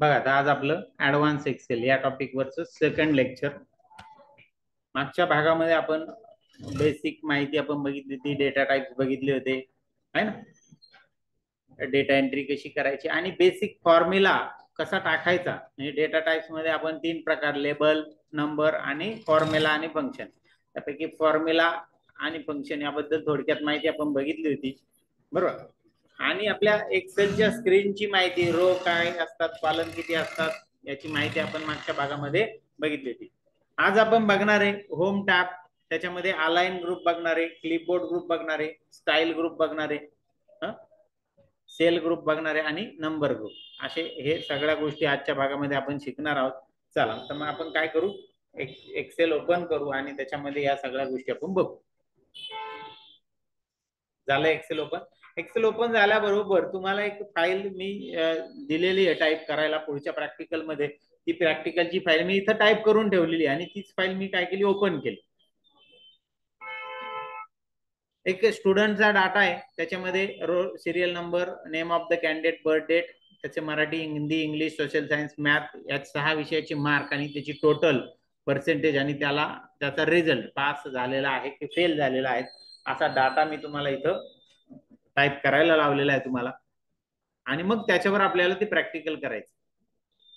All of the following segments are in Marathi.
बघा आता आज आपलं ऍडव्हान्स एक्सेल या टॉपिक वरचं सेकंड लेक्चर. मागच्या भागामध्ये आपण बेसिक माहिती आपण बघितली होती, डेटा टाइप्स बघितले होते है ना, डेटा एंट्री कशी करायची आणि बेसिक फॉर्म्युला कसा टाकायचा. म्हणजे डेटा टाइप्स मध्ये आपण 3 प्रकार, लेबल, नंबर आणि फॉर्म्युला आणि फंक्शन. त्यापैकी फॉर्म्युला आणि फंक्शन याबद्दल थोडक्यात माहिती आपण बघितली होती, बरोबर. आणि आपल्या एक्सेलच्या स्क्रीनची माहिती, रो काय असतात, कॉलम किती असतात याची माहिती आपण मागच्या भागामध्ये बघितली होती. आज आपण बघणार आहे होम टॅब, त्याच्यामध्ये अलाइन ग्रुप बघणार आहे, क्लिपबोर्ड ग्रुप बघणार आहे, स्टाईल ग्रुप बघणार आहे, सेल ग्रुप बघणार आहे आणि नंबर ग्रुप. असे हे सगळ्या गोष्टी आजच्या भागामध्ये आपण शिकणार आहोत. चला तर मग आपण काय करू, एक्सेल ओपन करू आणि त्याच्यामध्ये या सगळ्या गोष्टी आपण बघू. झालं एक्सेल ओपन. एक्सेल ओपन झाल्याबरोबर तुम्हाला एक फाईल मी दिलेली आहे टाईप करायला पुढच्या प्रॅक्टिकल मध्ये. ती प्रॅक्टिकलची फाईल मी इथं टाईप करून ठेवलेली आणि तीच फाईल मी काय केली, ओपन केली. एक स्टुडंटचा डाटा आहे, त्याच्यामध्ये row, serial number, name of the candidate, birth date, त्याचे Marathi, Hindi, English, social science, math या 6 विषयाची मार्क आणि त्याची टोटल पर्सेंटेज आणि त्याला त्याचा रिझल्ट पास झालेला आहे की फेल झालेला आहे असा डाटा मी तुम्हाला इथं टाईप करायला लावलेला आहे तुम्हाला. आणि मग त्याच्यावर आपल्याला ते प्रॅक्टिकल करायचं.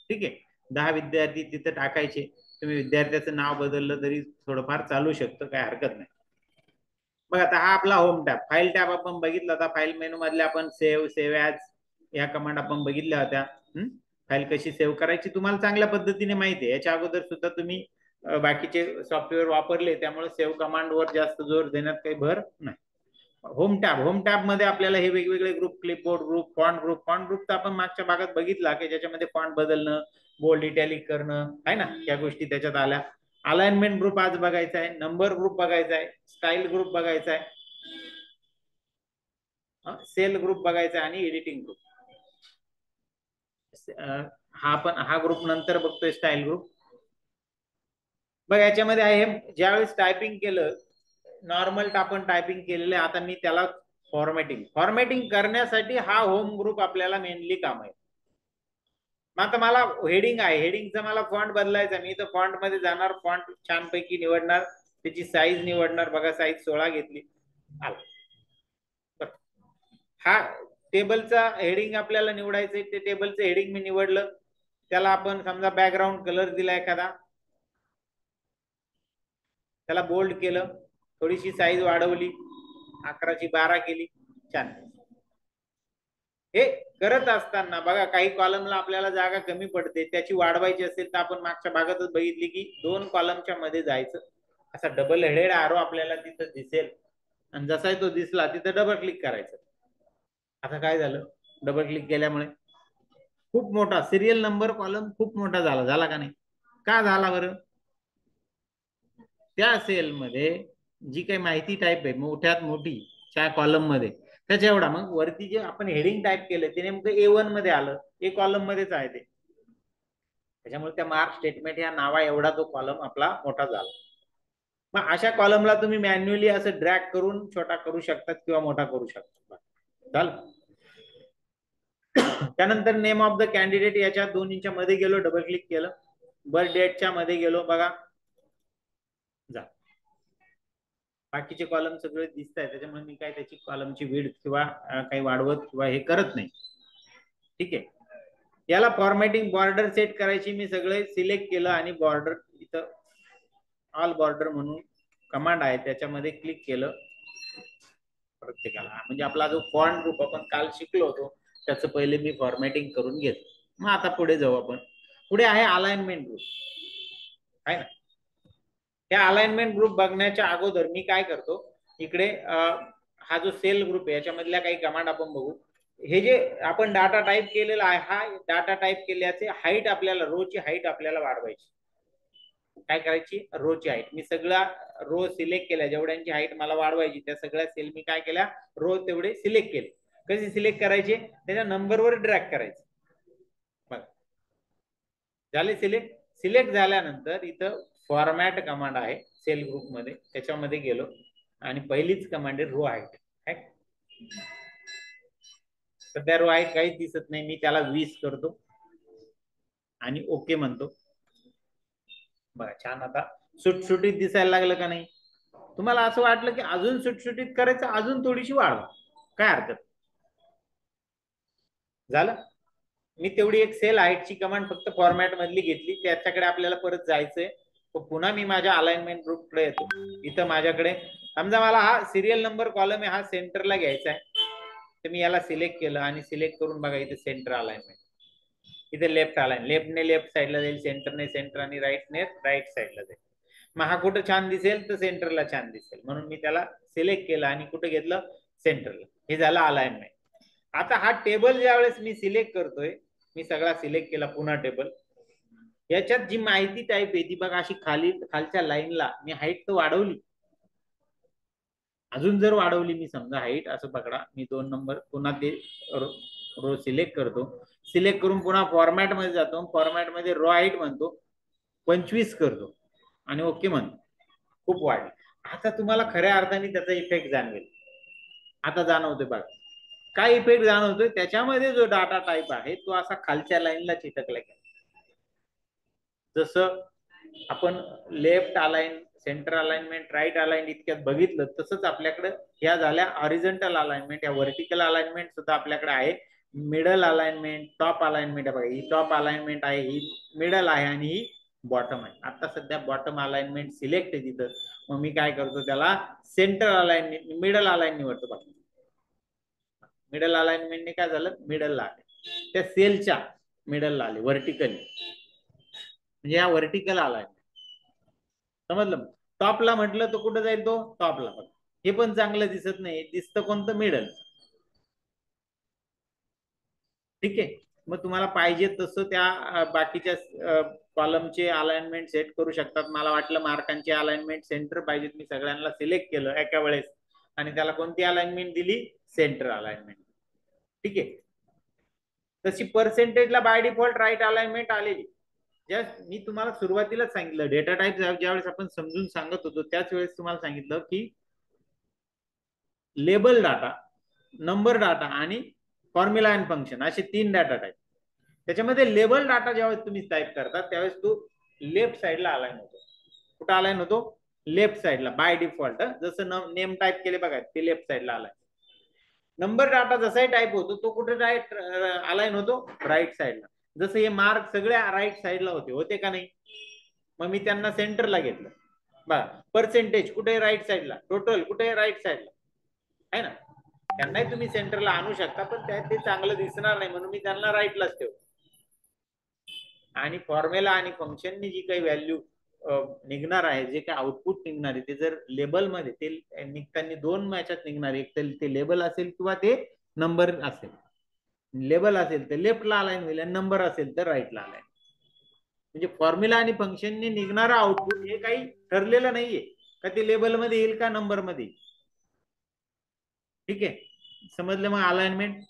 ठीक आहे, 10 विद्यार्थी तिथे टाकायचे. तुम्ही विद्यार्थ्याचं नाव बदललं तरी थोडंफार चालू शकतं, काय हरकत नाही. बघ आता हा आपला होम टॅब, फाईल टॅब आपण बघितला होता. फाईल मेनू मधले आपण सेव्ह, सेव्ह ॲज या कमांड आपण बघितल्या होत्या. फाईल कशी सेव्ह करायची तुम्हाला चांगल्या पद्धतीने माहिती आहे. याच्या अगोदर सुद्धा तुम्ही बाकीचे सॉफ्टवेअर वापरले, त्यामुळे सेव्ह कमांडवर जास्त जोर देण्यात काही भर नाही. होम टॅब, होम टॅब मध्ये आपल्याला हे वेगवेगळे group, clipboard group, font group. Font group तर आपण मागच्या भागात बघितला की ज्याच्यामध्ये फॉन्ट बदलणं, बोल्ड, इटॅलिक करणं आहे ना, या गोष्टी त्याच्यात आल्या. अलाइनमेंट ग्रुप आज बघायचा आहे, नंबर ग्रुप बघायचा आहे, स्टाईल ग्रुप बघायचा आहे, सेल ग्रुप बघायचा आहे आणि एडिटिंग ग्रुप. हा ग्रुप नंतर बघतोय, स्टाईल ग्रुप. बघ याच्यामध्ये आहे, ज्यावेळेस टायपिंग केलं नॉर्मल आपण टायपिंग केलेलं आहे, आता मी त्याला फॉर्मॅटिंग करण्यासाठी हा होम ग्रुप आपल्याला मेनली काम आहे. मग आता मला हेडिंग आहे, हेडिंगचा मला फॉन्ट बदलायचा, मी तर फॉन्ट मध्ये जाणार, फॉन्ट छानपैकी निवडणार, त्याची साईज निवडणार. बघा साईज 16 घेतली. हा टेबलचा हेडिंग आपल्याला निवडायचंय, ते टेबलचं हेडिंग मी निवडलं. त्याला आपण समजा बॅकग्राऊंड कलर दिला एखादा, त्याला बोल्ड केलं, थोडीशी साईज वाढवली, 11ची 12 केली, छान. हे करत असताना बघा काही कॉलमला आपल्याला जागा कमी पडते, त्याची वाढवायची असेल तर आपण मागच्या भागातच बघितली की 2 कॉलमच्या मध्ये जायचं. असा डबल हेडेड आरो आपल्याला तिथं दिसेल आणि जसा तो दिसला तिथं डबल क्लिक करायचं. आता काय झालं, डबल क्लिक केल्यामुळे खूप मोठा सिरियल नंबर कॉलम खूप मोठा झाला का नाही? का झाला बरं? त्या सेल मध्ये जी काही माहिती टाईप आहे मोठ्यात मोठी त्या कॉलम मध्ये, त्याच्या एवढा, मग वरती जे आपण हेडिंग टाईप केलं ते नेमकं A1 मध्ये आलं, ए कॉलम मध्येच आहे ते, त्याच्यामुळे त्या मार्क स्टेटमेंट या नावा एवढा तो कॉलम आपला मोठा झाला. मग अशा कॉलमला तुम्ही मॅन्युअली असं ड्रॅग करून छोटा करू शकतात किंवा मोठा करू शकता. झालं. त्यानंतर नेम ऑफ द कॅन्डिडेट, याच्या दोन्हीच्या मध्ये गेलो, डबल क्लिक केलं. बर्थ डेटच्या मध्ये गेलो, बघा जा, बाकीचे कॉलम सगळे दिसत आहे, त्याच्यामुळे मी काय त्याची कॉलमची विड्थ किंवा काही वाढवत किंवा हे करत नाही. ठीक आहे, याला फॉर्मॅटिंग, बॉर्डर सेट करायची, मी सगळे सिलेक्ट केलं आणि बॉर्डर इथं ऑल बॉर्डर म्हणून कमांड आहे त्याच्यामध्ये क्लिक केलं प्रत्येकाला. म्हणजे आपला जो फॉन्ट ग्रुप आपण काल शिकलो होतो त्याचं पहिले मी फॉर्मॅटिंग करून घेतो. मग आता पुढे जाऊ आपण. पुढे आहे अलाइनमेंट ग्रुप, आहे ना. त्या अलाइनमेंट ग्रुप बघण्याच्या अगोदर मी काय करतो, इकडे हा जो सेल ग्रुप आहे याच्यामधल्या काही कमांड आपण बघू. हे जे आपण डाटा टाईप केलेला आहे, हा डाटा टाईप केल्याचे हाईट आपल्याला, रोची हाईट आपल्याला वाढवायची. काय करायची, रोची हाईट. मी सगळा रो सिलेक्ट केल्या, जेवढ्यांची हाईट मला वाढवायची त्या सगळ्या सेल मी काय केल्या, रो तेवढे सिलेक्ट केले. कसे सिलेक्ट करायचे, त्याच्या नंबरवर ड्रॅग करायचं. बघा झाले सिलेक्ट. सिलेक्ट झाल्यानंतर इथं फॉर्मॅट कमांड आहे सेल ग्रुप मध्ये, त्याच्यामध्ये गेलो आणि पहिलीच कमांड आहे रो हाईट. सध्या रो हाईट काहीच दिसत नाही, मी त्याला 20 करतो. आणि ओके म्हणतो. बघा छान आता सुटसुटीत दिसायला लागलं का नाही? तुम्हाला असं वाटलं की अजून सुटसुटीत करायचं, अजून थोडीशी वाढवा, काय हरकत झालं. मी तेवढी एक सेल हाईटची कमांड फक्त फॉर्मॅट मधली घेतली, त्याच्याकडे आपल्याला परत जायचंय. पुन्हा मी माझ्या अलाइनमेंट ग्रुपकडे येतो. इथं माझ्याकडे समजा मला हा सिरियल नंबर कॉलम आहे, हा सेंटरला घ्यायचा आहे, तर मी याला सिलेक्ट केलं आणि सिलेक्ट करून बघा इथे सेंटर अलाइनमेंट, इथे लेफ्ट अलाइन, लेफ्टने लेफ्ट साईडला जाईल, सेंटरने सेंटर आणि राईटने राईट साईडला जाईल. मग हा कुठं छान दिसेल तर सेंटरला छान दिसेल, म्हणून मी त्याला सिलेक्ट केलं आणि कुठे घेतलं सेंटरला. हे झालं अलाइनमेंट. आता हा टेबल ज्यावेळेस मी सिलेक्ट करतोय, मी सगळा सिलेक्ट केला पुन्हा टेबल, याच्यात जी माहिती टाईप आहे ती बघा अशी खाली खालच्या लाईनला मी हाईट तर वाढवली, अजून जर वाढवली मी समजा हाईट, असं पकडा मी 2 नंबर पुन्हा ते रो सिलेक्ट करतो, सिलेक्ट करून पुन्हा फॉर्मॅट मध्ये जातो, फॉर्मॅट मध्ये रो हाईट म्हणतो 25 करतो आणि ओके म्हणतो. खूप वाढली. आता तुम्हाला खऱ्या अर्थाने त्याचा इफेक्ट जाणवेल. आता जाणवतोय बघा काय इफेक्ट जाणवतोय, त्याच्यामध्ये जो डाटा टाईप आहे तो असा खालच्या लाईनला चिटकला गेला. जसं आपण left align, centre alignment, right align इतक्यात बघितलं, तसंच आपल्याकडे ह्या झाल्या हॉरिझॉन्टल अलाइनमेंट, या व्हर्टिकल अलाइनमेंट सुद्धा आपल्याकडे आहे. मिडल अलाइनमेंट, टॉप अलाइनमेंट आहे बघा, ही टॉप अलाइनमेंट आहे, ही मिडल आहे आणि ही बॉटम आहे. आता सध्या बॉटम अलाइनमेंट सिलेक्ट आहे तिथं, मग मी काय करतो त्याला सेंटर अलाइनमेंट, मिडल अलाइन निवडतो बघा. मिडल अलाइनमेंटने काय झालं, मिडलला आले, त्या सेलच्या मिडलला आले व्हर्टिकली, म्हणजे हा व्हर्टिकल अलाइनमेंट. समजलं. टॉपला म्हटलं तर कुठं जाईल तो टॉपला, हे पण चांगलं दिसत नाही, दिसतं कोणतं मिडल. ठीक आहे. मग तुम्हाला पाहिजे तसं त्या बाकीच्या कॉलमचे अलाइनमेंट सेट करू शकतात. मला वाटलं मार्कांचे अलाइनमेंट सेंटर पाहिजेत, मी सगळ्यांना सिलेक्ट केलं एका वेळेस आणि त्याला कोणती अलाइनमेंट दिली, सेंटर अलाइनमेंट. ठीक आहे. तशी पर्सेंटेजला बाय डिफॉल्ट राईट अलाइनमेंट आलेली. जस्ट मी तुम्हाला सुरुवातीलाच सांगितलं, डेटा टाईप ज्यावेळेस आपण समजून सांगत होतो त्याच वेळेस तुम्हाला सांगितलं की लेबल डाटा, नंबर डाटा आणि फॉर्म्युला अँड फंक्शन असे 3 डाटा टाईप. त्याच्यामध्ये लेबल डाटा ज्यावेळेस तुम्ही टाईप करतात त्यावेळेस तो लेफ्ट साईडला अलाइन होतो. कुठं अलाइन होतो, लेफ्ट साईडला बाय डिफॉल्ट. जसं नेम टाईप केले बघा ते लेफ्ट साईडला अलाइन. नंबर डाटा जसाही टाईप होतो तो कुठे राईट अलाइन होतो, राईट साईडला. जसं हे मार्क सगळे राईट साईडला होते का नाही, मग मी त्यांना सेंटरला घेतलं बघा. पर्सेंटेज कुठे राईट साईडला, टोटल कुठे राईट साईडला आहे ना, त्यांनाही तुम्ही सेंटरला आणू शकता, पण ते चांगलं दिसणार नाही म्हणून मी त्यांना राईटलाच ठेवतो. आणि फॉर्म्युला आणि फंक्शननी जी काही व्हॅल्यू निघणार आहे, जे काही आउटपुट निघणार आहे, ते जर लेबल मध्ये ते निघताना 2 मॅचात निघणार, एक तर ते लेबल असेल किंवा ते नंबर असेल. लेबल असेल तर लेफ्टला अलाइन होईल आणि नंबर असेल तर राईटला अलाइन. म्हणजे फॉर्म्युला आणि फंक्शनने निघणारा आउटपुट हे काही ठरलेलं नाहीये का ते लेबल मध्ये येईल का नंबर मध्ये. ठीक आहे, समजलं. मग अलाइनमेंट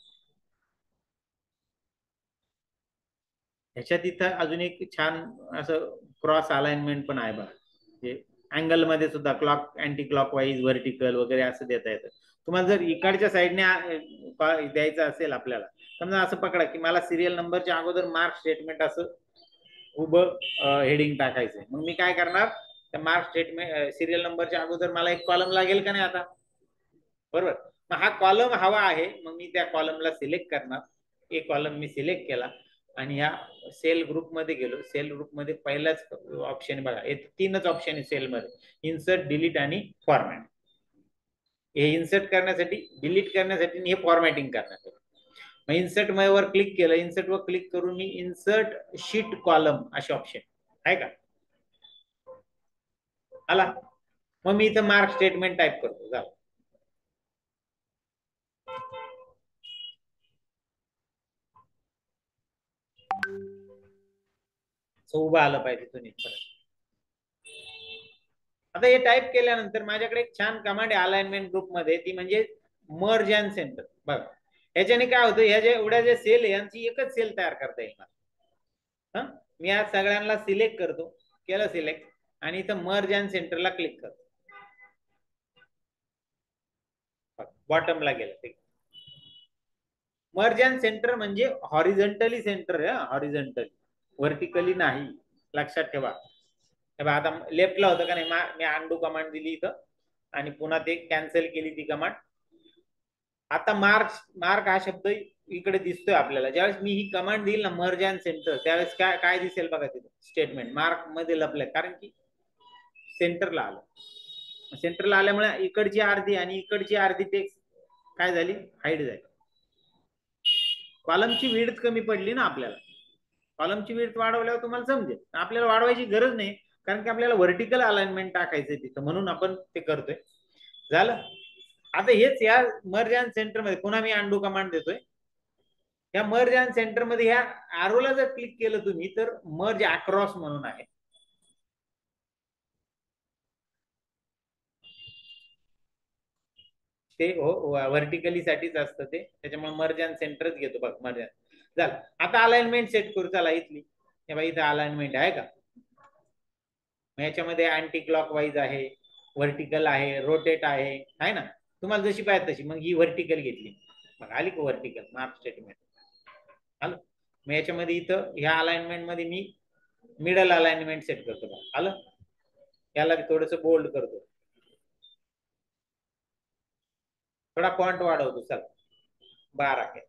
ह्याच्यात इथं अजून एक छान असं क्रॉस अलाइनमेंट पण आहे बघा. अँगल मध्ये सुद्धा clock, anti clock wise, vertical वगैरे असं देता येतं. तुम्हाला जर इकडच्या साईडने द्यायचं असेल आपल्याला, समजा असं पकडा की मला सिरियल नंबरच्या अगोदर मार्क स्टेटमेंट असं उभं हेडिंग टाकायचंय, मग मी काय करणार, त्या मार्क स्टेटमेंट सिरियल नंबरच्या अगोदर मला एक कॉलम लागेल का नाही आता, बरोबर. मग हा कॉलम हवा आहे, मग मी त्या कॉलमला सिलेक्ट करणार. एक कॉलम मी सिलेक्ट केला आणि या सेल ग्रुप मध्ये गेलो. सेल ग्रुप मध्ये पहिलाच ऑप्शन बघा, 3च ऑप्शन आहे सेल मध्ये, इन्सर्ट, डिलीट आणि फॉर्मॅट. हे इन्सर्ट करण्यासाठी, डिलीट करण्यासाठी, हे फॉर्मॅटिंग करण्यासाठी. मग इन्सर्ट वर क्लिक केलं, इन्सर्ट वर क्लिक करून मी इन्सर्ट शीट कॉलम असे ऑप्शन आहे का आला. मग मी इथं मार्क स्टेटमेंट टाईप करतो, झालं. उभं आलं पाहिजे तो नीट. आता हे टाईप केल्यानंतर माझ्याकडे एक छान कमांड आहे अलाइनमेंट ग्रुप मध्ये, ती म्हणजे मर्ज अँड सेंटर. बघा याच्याने काय होतं, ह्या ज्या एवढ्या ज्या सेल आहे यांची एकच सेल तयार करता येईल मला. मी आज सगळ्यांना सिलेक्ट करतो, केलं सिलेक्ट आणि इथं मर्ज अँड सेंटरला क्लिक करतो. बॉटमला गेलं. ठीक, मर्ज अँड सेंटर म्हणजे हॉरिझॉन्टली सेंटर आहे, हॉरिझॉन्टली. व्हर्टिकली नाही, लक्षात ठेवा. आता लेफ्टला होतं का नाही, मी अंडू कमांड दिली इथं आणि पुन्हा ते कॅन्सल केली ती कमांड. आता मार्क हा शब्द इकडे दिसतोय आपल्याला. ज्यावेळेस मी ही कमांड देईल ना मर्ज अँड सेंटर, त्यावेळेस काय काय दिसेल बघा तिथं, स्टेटमेंट मार्क मध्ये लपलंय, कारण की सेंटरला आलं. सेंटरला आल्यामुळे इकडची अर्धी आणि इकडची अर्धी टेक्स्ट काय झाली, हाईड झाली. कॉलमची विड्थ कमी पडली ना आपल्याला. कॉलमची विड्थ वाढवल्यावर तुम्हाला समजेल. आपल्याला वाढवायची गरज नाही, कारण की आपल्याला व्हर्टिकल अलाइनमेंट टाकायचंय तिथं, म्हणून आपण ते करतोय. झालं. आता हेच या मर्ज अँड सेंटर मध्ये पुन्हा मी अंडू कमांड देतोय. या मर्ज अँड सेंटर मध्ये ह्या आरोला जर क्लिक केलं तुम्ही तर मर्ज अक्रॉस म्हणून आहे. ते हो व्हर्टिकली साठीच असतं ते, त्याच्यामुळे मर्ज अँड सेंटरच घेतो बघ मर्ज. झालं. आता अलाइनमेंट सेट करू. चला इथली हे बाई, इथं अलाइनमेंट आहे का, याच्यामध्ये अँटी क्लॉकवाईज आहे, व्हर्टिकल आहे, रोटेट आहे ना, तुम्हाला जशी पाहिजे तशी. मग ही व्हर्टिकल घेतली, मग आली का व्हर्टिकल मार्क स्टेटमेंट आलं. मग याच्यामध्ये इथं ह्या अलाइनमेंट मध्ये मी मिडल अलाइनमेंट सेट करतो बघ, आलं. याला थोडस बोल्ड करतो, थोडा फॉन्ट वाढवतो. चला 12 के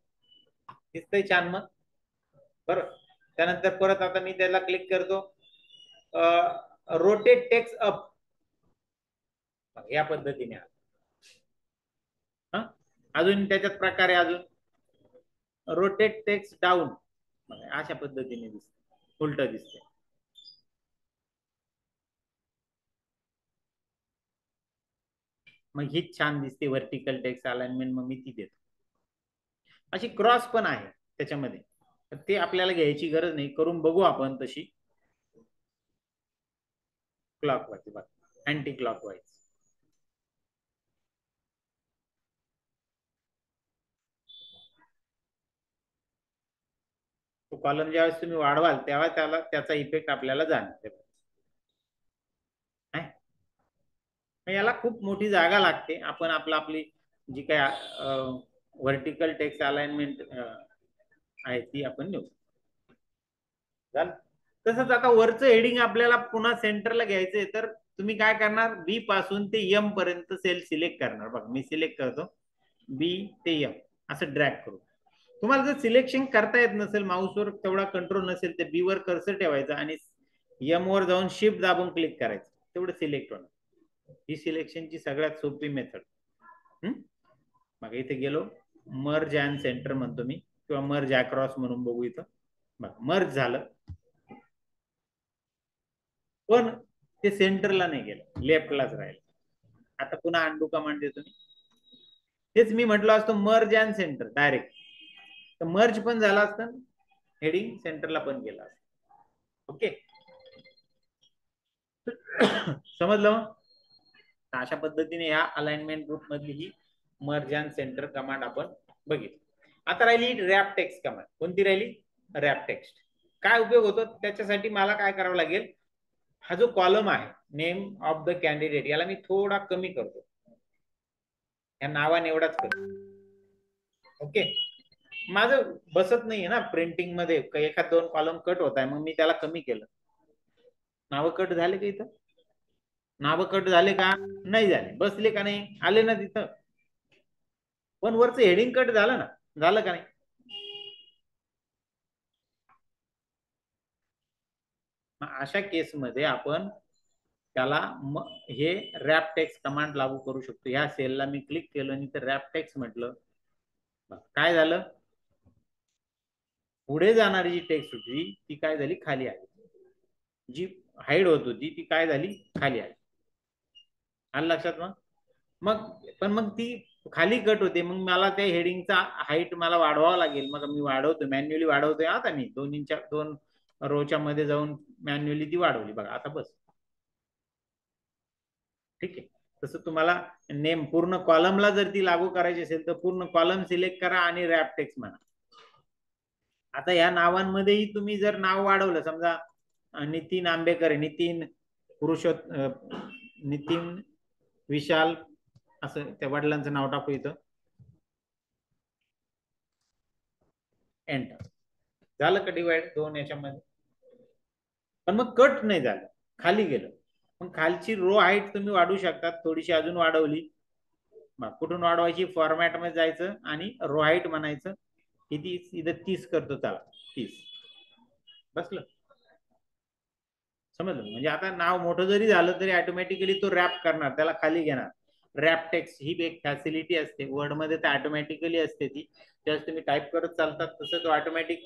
दिसतंय छान. मग बरं, त्यानंतर परत आता मी त्याला क्लिक करतो, रोटेट टेक्स्ट अप, या पद्धतीने. अजून त्याच्यात प्रकारे अजून रोटेट टेक्स्ट डाऊन, अशा पद्धतीने दिसत, उलट दिसते. मग हीच छान दिसते व्हर्टिकल टेक्स्ट अलाइनमेंट, मग मी ती देतो. अशी क्रॉस पण आहे त्याच्यामध्ये, ते आपल्याला घ्यायची गरज नाही, करून बघू आपण तशी. Clockwise, anti clockwise. तो कॉलम ज्यावेळेस तुम्ही वाढवाल तेव्हा त्याचा इफेक्ट आपल्याला जाणवेल. याला खूप मोठी जागा लागते. आपण आपली जी काय व्हर्टिकल टेक्स्ट अलाइनमेंट आहे ती आपण देऊ. तसंच आता वरचं हेडिंग आपल्याला पुन्हा सेंटरला घ्यायचंय, तर तुम्ही काय करणार, बी पासून ते एम पर्यंत सेल सिलेक्ट करणार. बघा मी सिलेक्ट करतो, बी ते एम असं ड्रॅग करू. तुम्हाला जर सिलेक्शन करता येत नसेल, माऊसवर तेवढा कंट्रोल नसेल, तर बी वर कर्सर ठेवायचा आणि एम वर जाऊन शिफ्ट दाबून क्लिक करायचं, तेवढं सिलेक्ट होणार. ही सिलेक्शनची सगळ्यात सोपी मेथड. मग इथे गेलो, मर्ज अँड सेंटर म्हणतो मी, किंवा मर्ज अक्रॉस म्हणून बघू इथं. बघ मर्ज झालं, पण ते सेंटरला नाही गेलं, लेफ्टलाच राहिलं. आता पुन्हा अंडू कमांड देतो मी. तेच मी म्हटलं असतं मर्ज अँड सेंटर डायरेक्ट, तर मर्ज पण झाला असतं, हेडिंग सेंटरला पण गेला असतं. ओके समजलं. अशा पद्धतीने या अलाइनमेंट ग्रुप मधली ही मर्ज अँड सेंटर कमांड आपण बघितली. आता राहिली रॅप टेक्स्ट कमांड. कोणती राहिली, रॅप टेक्स्ट. काय उपयोग होतो त्याच्यासाठी, मला काय करावं लागेल, हा जो कॉलम आहे नेम ऑफ द कॅन्डिडेट, याला मी थोडा कमी करतो, या नावाने एवढाच करतो. ओके, माझं बसत नाहीये ना प्रिंटिंग मध्ये, एखाद दोन कॉलम कट होत आहे, मग मी त्याला कमी केलं. नाव कट झाले का इथं, नाव कट झाले का, नाही झाले, बसले का नाही, आले ना तिथं, पण वरचं हेडिंग कट झालं ना, झालं का नाही. अशा केसमध्ये आपण त्याला हे रॅप टेक्स्ट कमांड लागू करू शकतो. या सेलला मी क्लिक केलं आणि तर रॅप टेक्स्ट म्हटलं, काय झालं, पुढे जाणारी जी टेक्स्ट होती ती काय झाली, खाली आली. जी हाईड होत होती ती काय झाली, खाली आली. आलं लक्षात. मग पण मग ती खाली कट होते, मग मला त्या हेडिंगचा हाईट मला वाढवावा लागेल. मग मी वाढवतो, मॅन्युअली वाढवतोय. आता मी 2 रोच्या मध्ये जाऊन मॅन्युअली ती वाढवली बघा. आता बस ठीक आहे. तसं तुम्हाला नेम पूर्ण कॉलमला जर ती लागू करायची असेल तर पूर्ण कॉलम सिलेक्ट करा आणि रॅप टेक्स्ट म्हणा. आता या नावांमध्येही तुम्ही जर नाव वाढवलं, समजा नितीन आंबेकर, नितीन नितीन विशाल असं त्या वडिलांचं नाव टाकू इथं, एंटर झालं का डिवाइड 2 याच्यामध्ये. पण मग कट नाही झालं, खाली गेलं. मग खालची रो हाईट तुम्ही वाढवू शकता, थोडीशी अजून वाढवली. मग कुठून वाढवायची, फॉर्मॅट मध्ये जायचं आणि रो हाईट म्हणायचं किती, इथं 30 करतो, चला 30. बसलं, समजलं. म्हणजे आता नाव मोठं जरी झालं तरी ऑटोमॅटिकली तो रॅप करणार, त्याला खाली घेणार. रॅप टेक्स्ट ही एक फॅसिलिटी असते वर्ड मध्ये, तर ऑटोमॅटिकली असते ती. जस्ट तुम्ही टाईप करत चालतात तसं तो ऑटोमॅटिक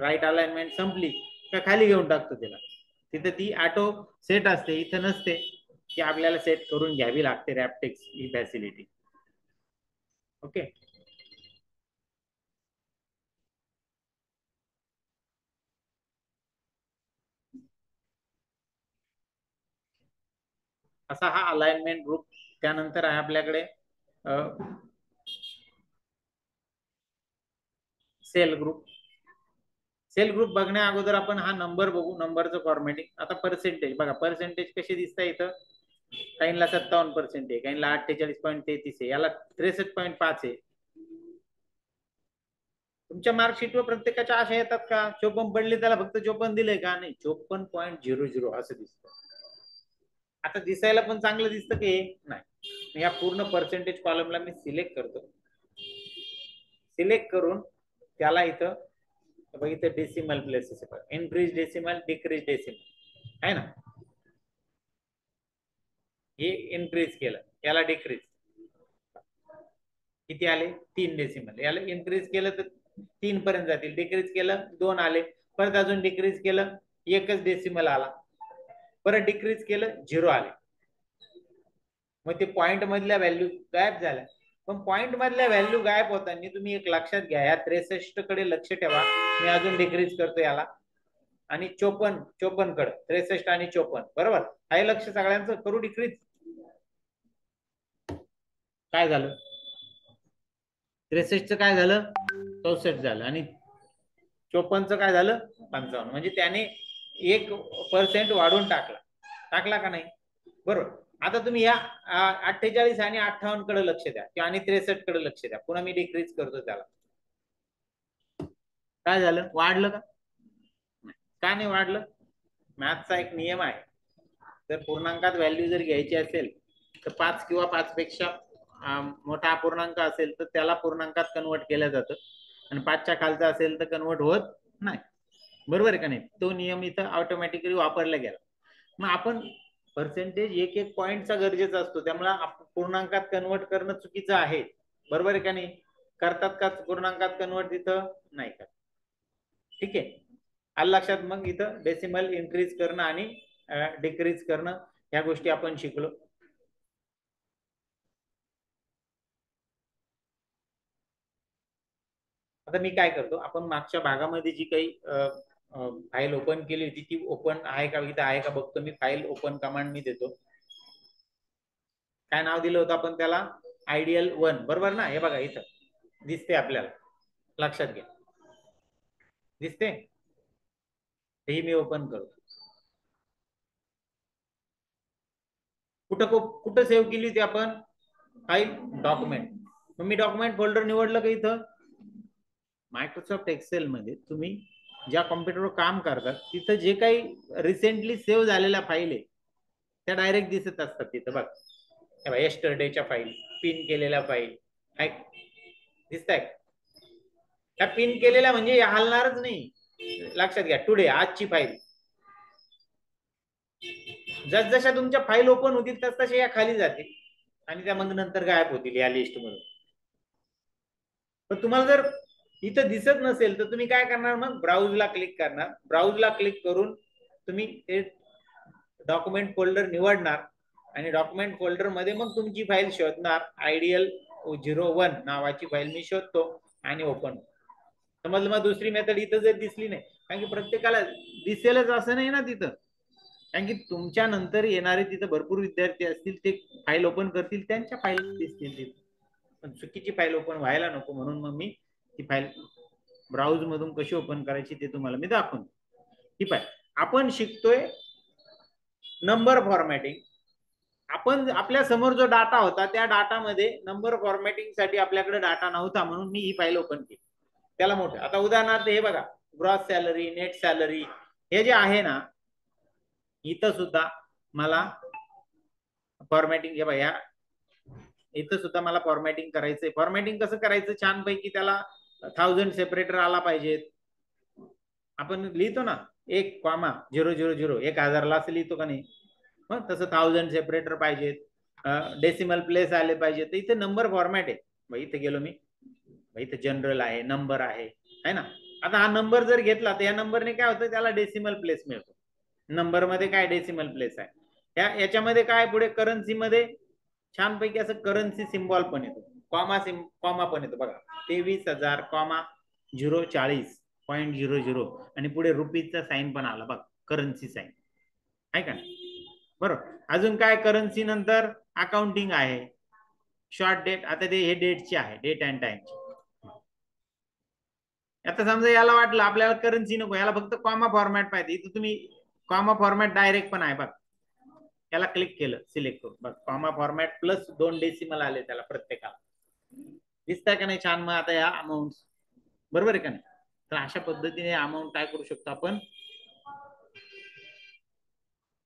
राईट अलाइनमेंट संपली का खाली घेऊन टाकतो त्याला. तिथे ती ऑटो सेट असते, इथं नसते, की आपल्याला सेट करून घ्यावी लागते रॅप टेक्स्ट ही फॅसिलिटी. ओके. असा हा अलाइनमेंट ग्रुप. त्यानंतर आहे आपल्याकडे सेल ग्रुप. सेल ग्रुप बघण्या अगोदर आपण हा नंबर बघू, नंबरचं फॉर्मॅटिंग. आता पर्सेंटेज बघा, पर्सेंटेज कसे दिसतं इथं. काहींना 57% आहे, काहींना 48.33 आहे, याला 63.5 आहे. तुमच्या मार्कशीटवर प्रत्येकाच्या अशा येतात का 54 पडले त्याला फक्त 54 दिले का, नाही, 54.00 असं दिसतं. आता दिसायला पण चांगलं दिसतं की नाही. या पूर्ण पर्सेंटेज कॉलमला मी सिलेक्ट करतो. सिलेक्ट करून त्याला इथं इथं decimal places, increase decimal, decrease decimal आहे ना. हे इनक्रीज केलं, याला डिक्रीज किती आले, 3 डेसिमल. याला इनक्रीज केलं तर 3 पर्यंत जातील, डिक्रीज केलं 2 आले, परत अजून डिक्रीज केलं 1च डेसिमल आला, परत डिक्रीज केलं 0 आले. मग ते पॉइंट मधल्या व्हॅल्यू गायब झाल्या. पण पॉइंट मधल्या व्हॅल्यू गायब होताना तुम्ही एक लक्षात घ्या, या 63 कडे लक्ष ठेवा. मी अजून डिक्रीज करतो याला, आणि 54 कडे, 63 आणि 54, बरोबर आहे लक्ष सगळ्यांचं. करू डिक्रीज, काय झालं, 63चं काय झालं 64 झालं, आणि 54चं काय झालं 55. म्हणजे त्याने 1% वाढून टाकला, टाकला का नाही, बरोबर. आता तुम्ही या 48 आणि 58 कडे लक्ष द्या, किंवा आणि 63 कडे लक्ष द्या. पुन्हा मी डिक्रीज करतो त्याला, काय झालं, वाढलं का नाही वाढलं. मॅथचा एक नियम आहे, जर पूर्णांकात व्हॅल्यू जर घ्यायची असेल तर 5 किंवा 5 पेक्षा मोठा अपूर्णांक असेल तर त्याला पूर्णांकात कन्वर्ट केलं जातं, आणि 5च्या खालचा असेल तर कन्वर्ट होत नाही, बरोबर आहे का नाही. तो नियम इथं ऑटोमॅटिकली वापरला गेला. मग आपण पर्सेंटेज एक एक पॉईंटचा गरजेचा असतो, त्यामुळे पूर्णांकात कन्वर्ट करणं चुकीचं आहे, बरोबर आहे का नाही. करतात का पूर्णांकात कन्वर्ट, तिथं नाही का. ठीक आहे, आलं लक्षात. मग इथं डेसिमल इन्क्रीज करणं आणि डिक्रीज करणं ह्या गोष्टी आपण शिकलो. आता मी काय करतो, आपण मागच्या भागामध्ये जी काही फाईल ओपन केली होती ती ओपन आहे का, इथं आहे का बघतो मी. फाईल ओपन कमांड मी देतो. काय नाव दिलं होतं आपण त्याला, आयडियल 1, बरोबर ना. हे बघा इथं दिसते आपल्याला, लक्षात घ्या, दिसते. ही मी ओपन करतो. कुठं कुठं सेव्ह केली होती आपण फाईल, डॉक्युमेंट. मग मी डॉक्युमेंट फोल्डर निवडलं का इथं. मायक्रोसॉफ्ट एक्सेल मध्ये तुम्ही ज्या कॉम्प्युटरवर काम करतात तिथं जे काही रिसेंटली सेव्ह झालेल्या फाईल आहे त्या डायरेक्ट दिसत असतात तिथं. बघ येस्टरडेच्या फाईल, पिन केलेल्या फाईल दिसत आहे. त्या पिन केलेल्या म्हणजे हलणारच नाही, लक्षात घ्या. टुडे, आजची फाईल. जसजशा तुमच्या फाईल ओपन होतील तस तशा या खाली जातील, आणि त्या मग नंतर गायब होतील या लिस्ट मधून. पण तुम्हाला जर इथं दिसत नसेल तर तुम्ही काय करणार, मग ब्राउजला क्लिक करणार. ब्राउजला क्लिक करून तुम्ही ते डॉक्युमेंट फोल्डर निवडणार, आणि डॉक्युमेंट फोल्डर मध्ये मग तुमची फाईल शोधणार. आयडियल 01 नावाची फाईल मी शोधतो आणि ओपन. समजलं. मग दुसरी मेथड इथं जर दिसली नाही, कारण की प्रत्येकाला दिसेलच असं नाही ना तिथं, कारण की तुमच्या नंतर येणारे तिथं भरपूर विद्यार्थी असतील, ते फाईल ओपन करतील, त्यांच्या फाईल दिसतील तिथं. पण चुकीची फाईल ओपन व्हायला नको म्हणून मग मी ती फाईल ब्राउज मधून कशी ओपन करायची ते तुम्हाला मी दाखवतो. ठीक आहे, आपण शिकतोय नंबर फॉर्मॅटिंग. आपण आपल्या समोर जो डाटा होता त्या डाटामध्ये नंबर फॉर्मॅटिंग साठी आपल्याकडे डाटा नव्हता, म्हणून मी ही फाईल ओपन केली. त्याला मोठं, आता उदाहरणार्थ हे बघा, ग्रॉस सॅलरी, नेट सॅलरी, हे जे आहे ना, इथं सुद्धा मला फॉर्मॅटिंग घ्या या, इथं सुद्धा मला फॉर्मॅटिंग करायचंय. फॉर्मॅटिंग कसं करायचं, छानपैकी त्याला 1000 सेपरेटर आला पाहिजेत. आपण लिहितो ना 1,000 1000ला असं लिहितो का नाही, मग तसं 1000 सेपरेटर पाहिजेत. डेसिमल प्लेस आले पाहिजे. तर इथे नंबर फॉर्मॅट आहे. इथे गेलो मी, इथे जनरल आहे, नंबर आहे ना. आता हा नंबर जर घेतला तर या नंबरने काय होतं, त्याला डेसिमल प्लेस मिळतो. नंबर मध्ये काय डेसिमल प्लेस आहे. याच्यामध्ये काय पुढे करन्सी मध्ये छानपैकी असं करन्सी सिम्बॉल पण येतो, कॉमा पण येतो बघा. 23,000 040.00 आणि पुढे रुपीजचा साईन पण आला बघा, करन्सी साईन आहे का. बरोबर. अजून काय करन्सी नंतर अकाउंटिंग आहे, शॉर्ट डेट. आता ते हे डेटची आहे, डेट अँड टाइमची. आता समजा याला वाटलं आपल्याला करन्सी नको, याला फक्त कॉमा फॉर्मॅट पाहिजे, इथं तुम्ही कॉमा फॉर्मॅट डायरेक्ट पण आहे बघ. याला क्लिक केलं, सिलेक्ट करून बघ, कॉमा फॉर्मॅट प्लस 2 डेसिमल आले त्याला प्रत्येकाला. दिसतंय का नाही छान. मग आता या अमाऊंट बरोबर आहे का नाही. तर अशा पद्धतीने अमाऊंट काय करू शकतो आपण,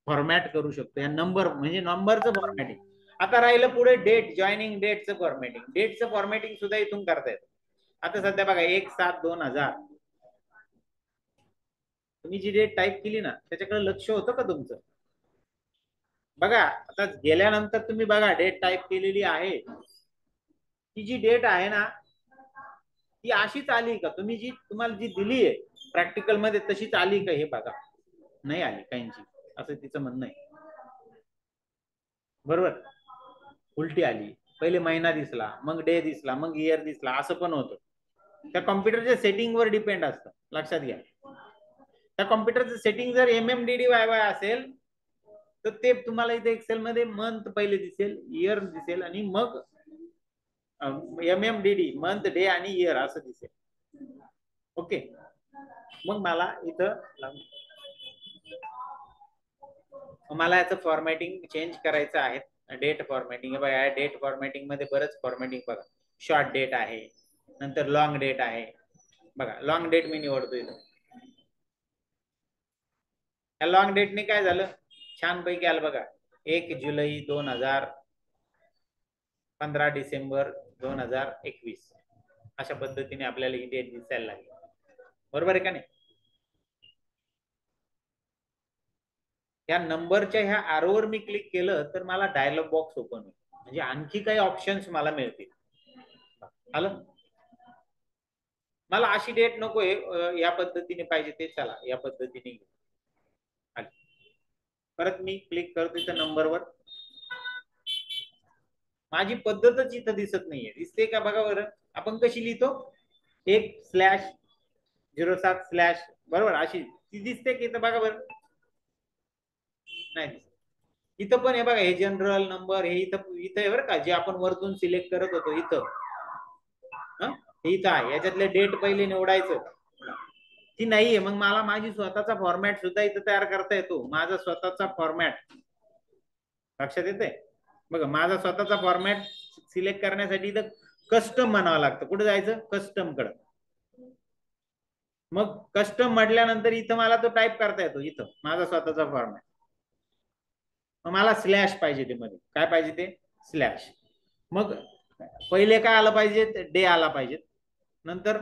फॉर्मॅट करू शकतो. या नंबर म्हणजे नंबरचं फॉर्मॅटिंग. आता राहिलं पुढे डेट, जॉईनिंग डेटचं फॉर्मॅटिंग. डेटचं फॉर्मॅटिंग सुद्धा इथून करता येतं. आता सध्या बघा 1/7/2000, तुम्ही जी डेट टाईप केली ना त्याच्याकडे लक्ष होतं का तुमचं. बघा आता गेल्यानंतर तुम्ही बघा डेट टाईप केलेली आहे, ती जी डेट आहे ना ती अशीच आली का, तुम्ही जी तुम्हाला जी दिली आहे प्रॅक्टिकल मध्ये तशीच आली का, हे बघा. नाही आली काहींची, असं तिचं म्हणणं आहे. बरोबर, उलटी आली. पहिले महिना दिसला, मग डे दिसला, मग इयर दिसला, असं पण होतं. त्या कॉम्प्युटरच्या सेटिंग वर डिपेंड असतं, लक्षात घ्या. त्या कॉम्प्युटरचं सेटिंग जर MMDDYY असेल तर ते तुम्हाला इथे एक्सेल मध्ये मंथ पहिले दिसेल, इयर दिसेल, आणि मग MMDD मंथ, डे आणि इयर असं दिसेल. ओके. मग मला इथं मला याचं फॉर्मॅटिंग चेंज करायचं आहे. डेट फॉर्मॅटिंग बघा, डेट फॉर्मॅटिंग मध्ये बरंच फॉर्मॅटिंग बघा. शॉर्ट डेट आहे, नंतर लॉंग डेट आहे. बघा लॉंग डेट मी निवडतो इथं. या लॉंग डेटने काय झालं, छानपैकी आलं बघा. 1 जुलै 2000, 15 डिसेंबर 2021, अशा पद्धतीने आपल्याला ही डेट दिसायला लागली. बरोबर आहे का नाही. या नंबरच्या ह्या आरोवर मी क्लिक केलं तर मला डायलॉग बॉक्स ओपन होईल, म्हणजे आणखी काही ऑप्शन्स मला मिळतील. आलं. मला अशी डेट नकोय, या पद्धतीने पाहिजे ते, चला या पद्धतीने घेऊ. परत मी क्लिक करतो इथं नंबरवर. माझी पद्धतच इथं दिसत नाहीये, दिसते का बघा बरं. आपण कशी लिहितो, 1/07/ बरोबर, अशी ती दिसते की इथं बघा बरं. नाही दिसत. इथं पण हे बघा, हे जनरल नंबर, हे इथं इथं आहे बरं का, जे आपण वरतून सिलेक्ट करत होतो इथं. इथं आहे, याच्यातले डेट पहिले निवडायचं. ती नाहीये, मग मला माझी स्वतःचा फॉर्मॅट सुद्धा इथं तयार करता येतो. माझा स्वतःचा फॉर्मॅट लक्षात येते. बघा माझा स्वतःचा फॉर्मॅट सिलेक्ट करण्यासाठी इथं कस्टम म्हणावं लागतं. कुठे जायचं, कस्टम कडे. मग कस्टम म्हटल्यानंतर इथं मला तो टाईप करता येतो, इथं माझा स्वतःचा फॉर्मॅट. मग मला स्लॅश पाहिजे, ते मध्ये काय पाहिजे, ते स्लॅश. मग पहिले काय आलं पाहिजे, डे आला पाहिजे, नंतर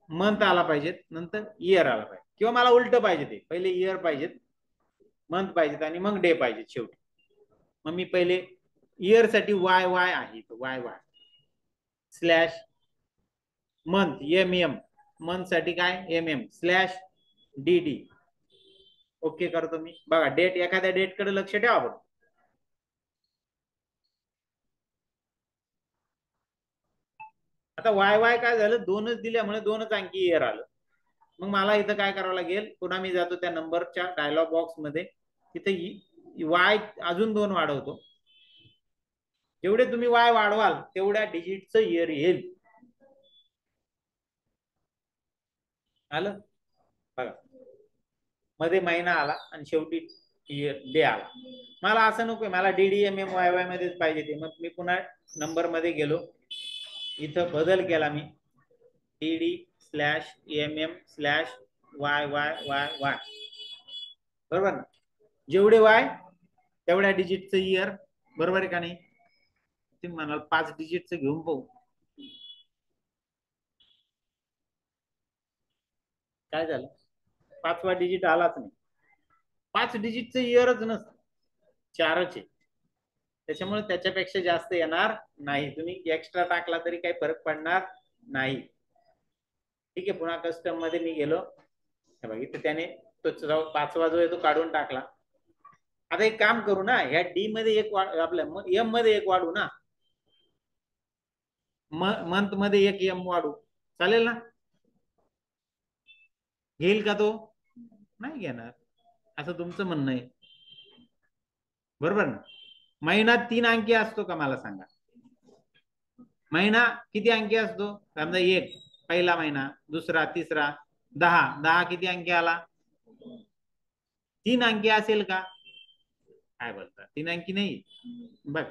मंथ आला पाहिजे, नंतर इयर आला पाहिजे. किंवा मला उलट पाहिजे, ते पहिले इयर पाहिजेत, मंथ पाहिजेत, आणि मग डे पाहिजेत शेवटी. मग मी पहिले इयर साठी YY आहे, YY slash month MM, month साठी काय MM स्लॅश DD. ओके करतो मी. बघा डेट, एखाद्या डेट कडे लक्ष ठेवा आपण. आता YY काय झालं, दोनच दिल्यामुळे दोनच अंकी इयर आलं. मग मला इथं काय करावं लागेल, पुन्हा मी जातो त्या नंबरच्या डायलॉग बॉक्स मध्ये, तिथे Y अजून 2 वाढवतो. जेवढे तुम्ही Y वाढवाल तेवढ्या डिजिटचं इयर येईल. आलं बघा, मध्ये महिना आला आणि शेवटी डे आला. मला असं नकोय, मला DDMMYY मध्येच पाहिजे ते. मग मी पुन्हा नंबर मध्ये गेलो, इथं बदल केला मी, DD/MM/YYYY. बरोबर ना? जेवढे वाय तेवढ्या डिजिटचं इयर, बरोबर आहे का नाही? तुम्ही म्हणाल 5 डिजिटचं घेऊन पाहू, काय झालं? 5वा डिजिट आलाच नाही. 5 डिजिटचं इयरच नसतं, 4च आहे. त्याच्यामुळे त्याच्यापेक्षा जास्त येणार नाही. तुम्ही एक्स्ट्रा टाकला तरी काही फरक पडणार नाही. ठीक आहे. पुन्हा कस्टम मध्ये मी गेलो, बघितलं त्याने तो 5वा जो आहे तो काढून टाकला. आता एक काम करू ना, ह्या डी मध्ये एक आपल्या एम मध्ये एक वाढू ना, मंथ मध्ये एक एम वाढू, चालेल ना? घेईल का तो? नाही घेणार, असं तुमचं म्हणणं आहे, बरोबर ना? महिना 3 अंकी असतो का मला सांगा? महिना किती अंकी असतो? समजा एक पहिला महिना, दुसरा, तिसरा, 10 किती अंकी आला? 3 अंकी असेल का? काय बोलता, 3 अंकी नाही बघ,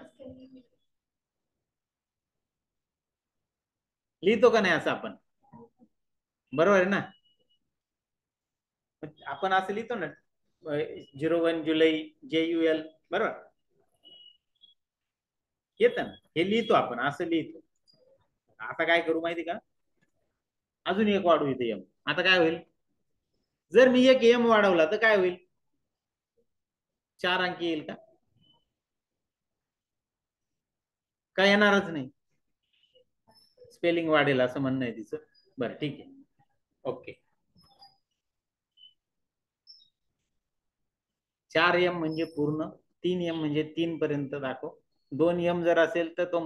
लिहितो का नाही असं आपण? बरोबर आहे ना? आपण असं लिहितो ना, 01 जुलै JUL, बरोबर येतं ना, हे लिहितो आपण, असं लिहितो. आता काय करू माहिती का, अजून एक वाढू इथे एम. आता काय होईल, जर मी एक एम वाढवला तर काय होईल? 4 अंकी येईल का? काय येणारच नाही. स्पेलिंग वाढेल असं म्हणणं आहे तिचं. बरं ठीक आहे, ओके. 4 एम म्हणजे पूर्ण, 3 एम म्हणजे 3 पर्यंत दाखव. 2 एम जर असेल तर तो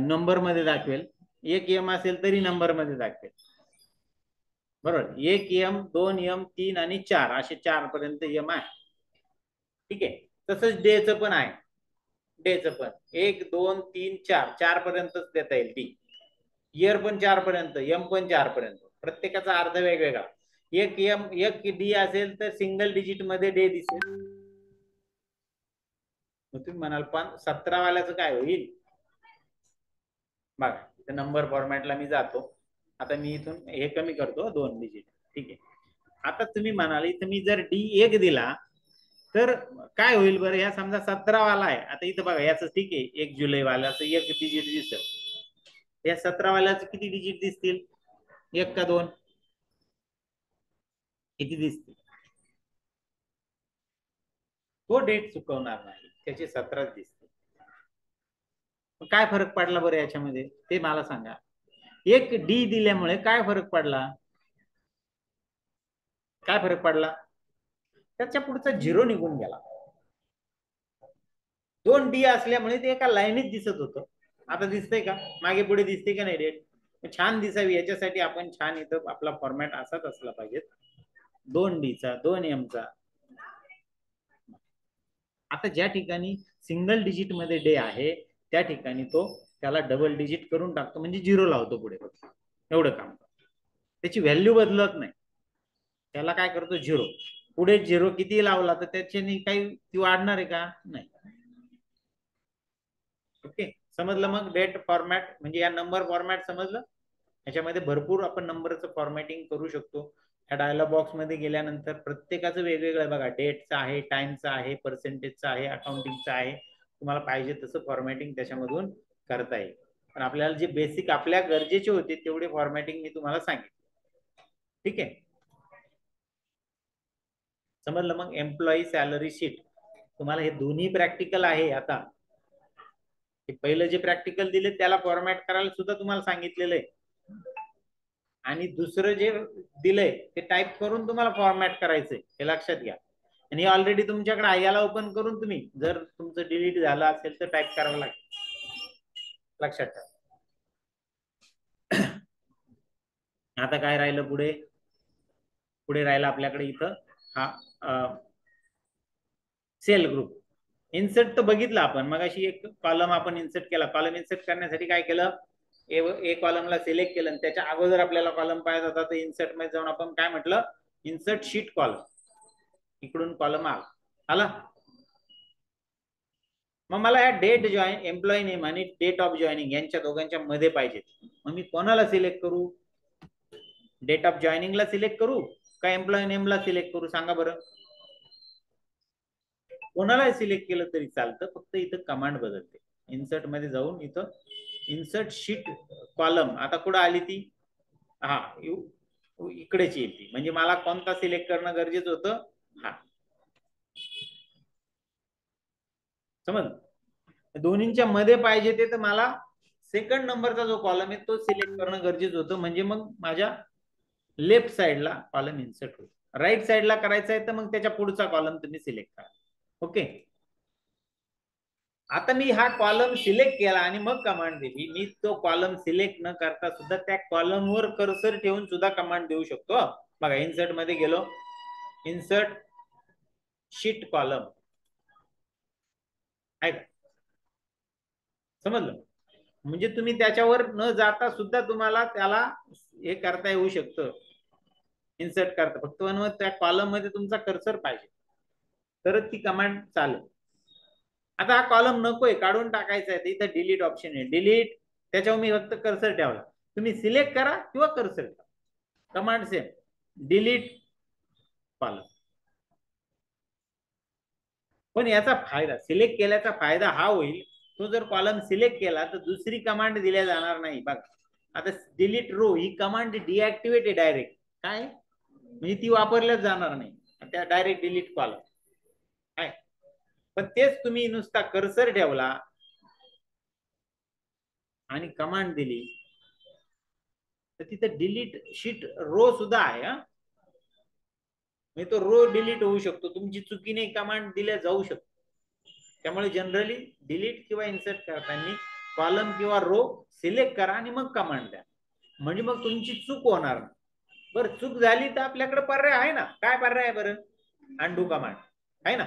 नंबर मध्ये दाखवेल, 1 एम असेल तरी नंबर मध्ये दाखवेल, बरोबर? 1 एम, 2 एम, 3 आणि 4 असे 4 पर्यंत एम आहे. ठीक आहे. तसंच डेचं पण आहे. डेचं पण 1 2 3 4 4 पर्यंतच देता येईल डी. इयर पण 4 पर्यंत, एम पण 4 पर्यंत, प्रत्येकाचा अर्थ वेगवेगळा. एक एम एक डी असेल तर सिंगल डिजिट मध्ये डे दिसेल. मग तुम्ही म्हणाल पण 17 वाल्याचं काय होईल? बघा, नंबर फॉर्मॅटला मी जातो. आता मी इथून हे कमी करतो 2 डिजिट. ठीक आहे. आता तुम्ही म्हणाल इथं मी जर डी 1 दिला तर काय होईल बरं? या समजा 17 वाला आहे, आता इथं बघा याच ठीक आहे, 1 जुलै वाल्याचं 1 डिजिट दिसत, या 17 वाल्याचं किती डिजिट दिसतील? 1 का 2? किती दिसतील? तो डेट चुकवणार नाही, त्याचे 17 दिसते. काय फरक पडला बरं याच्यामध्ये ते मला सांगा. एक डी दिल्यामुळे काय फरक पडला? काय फरक पडला? त्याच्या पुढचा झिरो निघून गेला. 2 डी असल्यामुळे ते एका लाईनीत दिसत होतं. आता दिसतंय का? मागे पुढे दिसते का नाही डेट? छान दिसावी याच्यासाठी आपण छान इथं आपला फॉर्मॅट असाच असला पाहिजे, 2 डीचा 2 एमचा. आता ज्या ठिकाणी सिंगल डिजिट मध्ये डे आहे त्या ठिकाणी तो त्याला डबल डिजिट करून टाकतो, म्हणजे झिरो लावतो पुढे, एवढं काम. त्याची व्हॅल्यू बदलत नाही, त्याला काय करतो झिरो. पुढे झिरो किती लावला तर त्याच्याने काही ती वाढणार आहे का? नाही. ओके, समजलं? मग डेट फॉर्मॅट म्हणजे या नंबर फॉर्मॅट समजलं. याच्यामध्ये भरपूर आपण नंबरचं फॉर्मॅटिंग करू शकतो. ह्या डायलॉग बॉक्स मध्ये गेल्यानंतर प्रत्येकाचं वेगवेगळं बघा, डेटचं आहे, टाइमचं आहे, पर्सेंटेजचं आहे, अकाउंटिंगचं आहे. तुम्हाला पाहिजे तसं फॉर्मॅटिंग त्याच्यामधून करता येईल. पण आपल्याला जे बेसिक आपल्या गरजेचे होते तेवढे फॉर्मॅटिंग मी तुम्हाला सांगितलं. ठीक आहे, समजलं? मग एम्प्लॉई सॅलरी शीट तुम्हाला हे दोन्ही प्रॅक्टिकल आहे. आता पहिलं जे प्रॅक्टिकल दिले त्याला फॉर्मॅट करायला सुद्धा तुम्हाला सांगितलेलं आहे, आणि दुसरं जे दिलंय ते टाईप करून तुम्हाला फॉर्मॅट करायचंय, हे लक्षात घ्या. आणि ऑलरेडी तुमच्याकडे आहे, याला ओपन करून तुम्ही जर तुमचं डिलीट झालं असेल तर टाईप करावं लागेल, लक्षात ठेवा. आता काय राहिलं पुढे? पुढे राहिलं आपल्याकडे इथं हा सेल ग्रुप इन्सर्ट. तर बघितलं आपण मग अशी एक कॉलम आपण इन्सर्ट केला. कॉलम इन्सर्ट करण्यासाठी काय केलं, ए कॉलमला सिलेक्ट केलं, आणि त्याच्या अगोदर आपल्याला कॉलम पाहिजे होता तर इन्सर्ट मध्ये जाऊन आपण काय म्हटलं, इन्सर्ट शीट कॉलम. इकडून कॉलम आला. मग मला या डेट जॉईन, एम्प्लॉई नेम आणि डेट ऑफ जॉईनिंग यांच्या दोघांच्या मध्ये पाहिजे. मग मी कोणाला सिलेक्ट करू? डेट ऑफ जॉईनिंगला सिलेक्ट करू का एम्प्लॉई नेमला सिलेक्ट करू? सांगा बरं. कोणाला सिलेक्ट केलं तरी चालतं, फक्त इथं कमांड बदलते. इन्सर्ट मध्ये जाऊन इथं इन्सर्ट शीट कॉलम, आता कुठं आली ती, हा इकडेच येते. म्हणजे मला कोणता सिलेक्ट करणं गरजेचं होतं, हा. समज दोन्हींच्या मध्ये पाहिजे ते, तर मला सेकंड नंबरचा जो कॉलम आहे तो सिलेक्ट करणं गरजेचं होतं. म्हणजे मग माझ्या लेफ्ट साइडला कॉलम इन्सर्ट होईल. राईट साइडला करायचं आहे तर मग त्याच्या पुढचा कॉलम तुम्ही सिलेक्ट करा. ओके. आता मी हा कॉलम सिलेक्ट केला आणि मग कमांड दिली. मी तो कॉलम सिलेक्ट न करता सुद्धा त्या कॉलमवर कर्सर ठेवून सुद्धा कमांड देऊ शकतो. बघा इन्सर्ट मध्ये गेलो, इन्सर्ट शीट कॉलम आहे का, समजलं. म्हणजे तुम्ही त्याच्यावर न जाता सुद्धा तुम्हाला त्याला हे करता येऊ शकतं, इन्सर्ट करता. फक्त त्या कॉलम मध्ये तुमचा कर्सर पाहिजे तरच ती कमांड चालेल. आता हा कॉलम नकोय, काढून टाकायचा आहे, इथं डिलीट ऑप्शन आहे, डिलीट. त्याच्यावर मी फक्त कर्सर ठेवला. तुम्ही सिलेक्ट करा किंवा कर्सर ठेवा, कमांड सेम, डिलीट कॉलम. पण याचा फायदा, सिलेक्ट केल्याचा फायदा हा होईल, तो जर कॉलम सिलेक्ट केला तर दुसरी कमांड दिल्या जाणार नाही. बघा आता डिलीट रो ही कमांड डिऍक्टिव्हेट आहे डायरेक्ट, काय म्हणजे ती वापरल्याच जाणार नाही, त्या डायरेक्ट डिलीट कॉलम काय. पण तेच तुम्ही नुसता कर्सर ठेवला आणि कमांड दिली तर तिथे डिलीट शीट रो सुद्धा आहे. हा म्हणजे तो रो डिलीट होऊ शकतो, तुमची चुकीने कमांड दिल्या जाऊ शकतो. त्यामुळे जनरली डिलीट किंवा इन्सर्ट करताना कॉलम किंवा रो सिलेक्ट करा आणि मग कमांड द्या, म्हणजे मग तुमची चूक होणार नाही. बरं चूक झाली तर आपल्याकडे पर्याय आहे ना, काय पर्याय आहे बरं, अंडू कमांड आहे ना.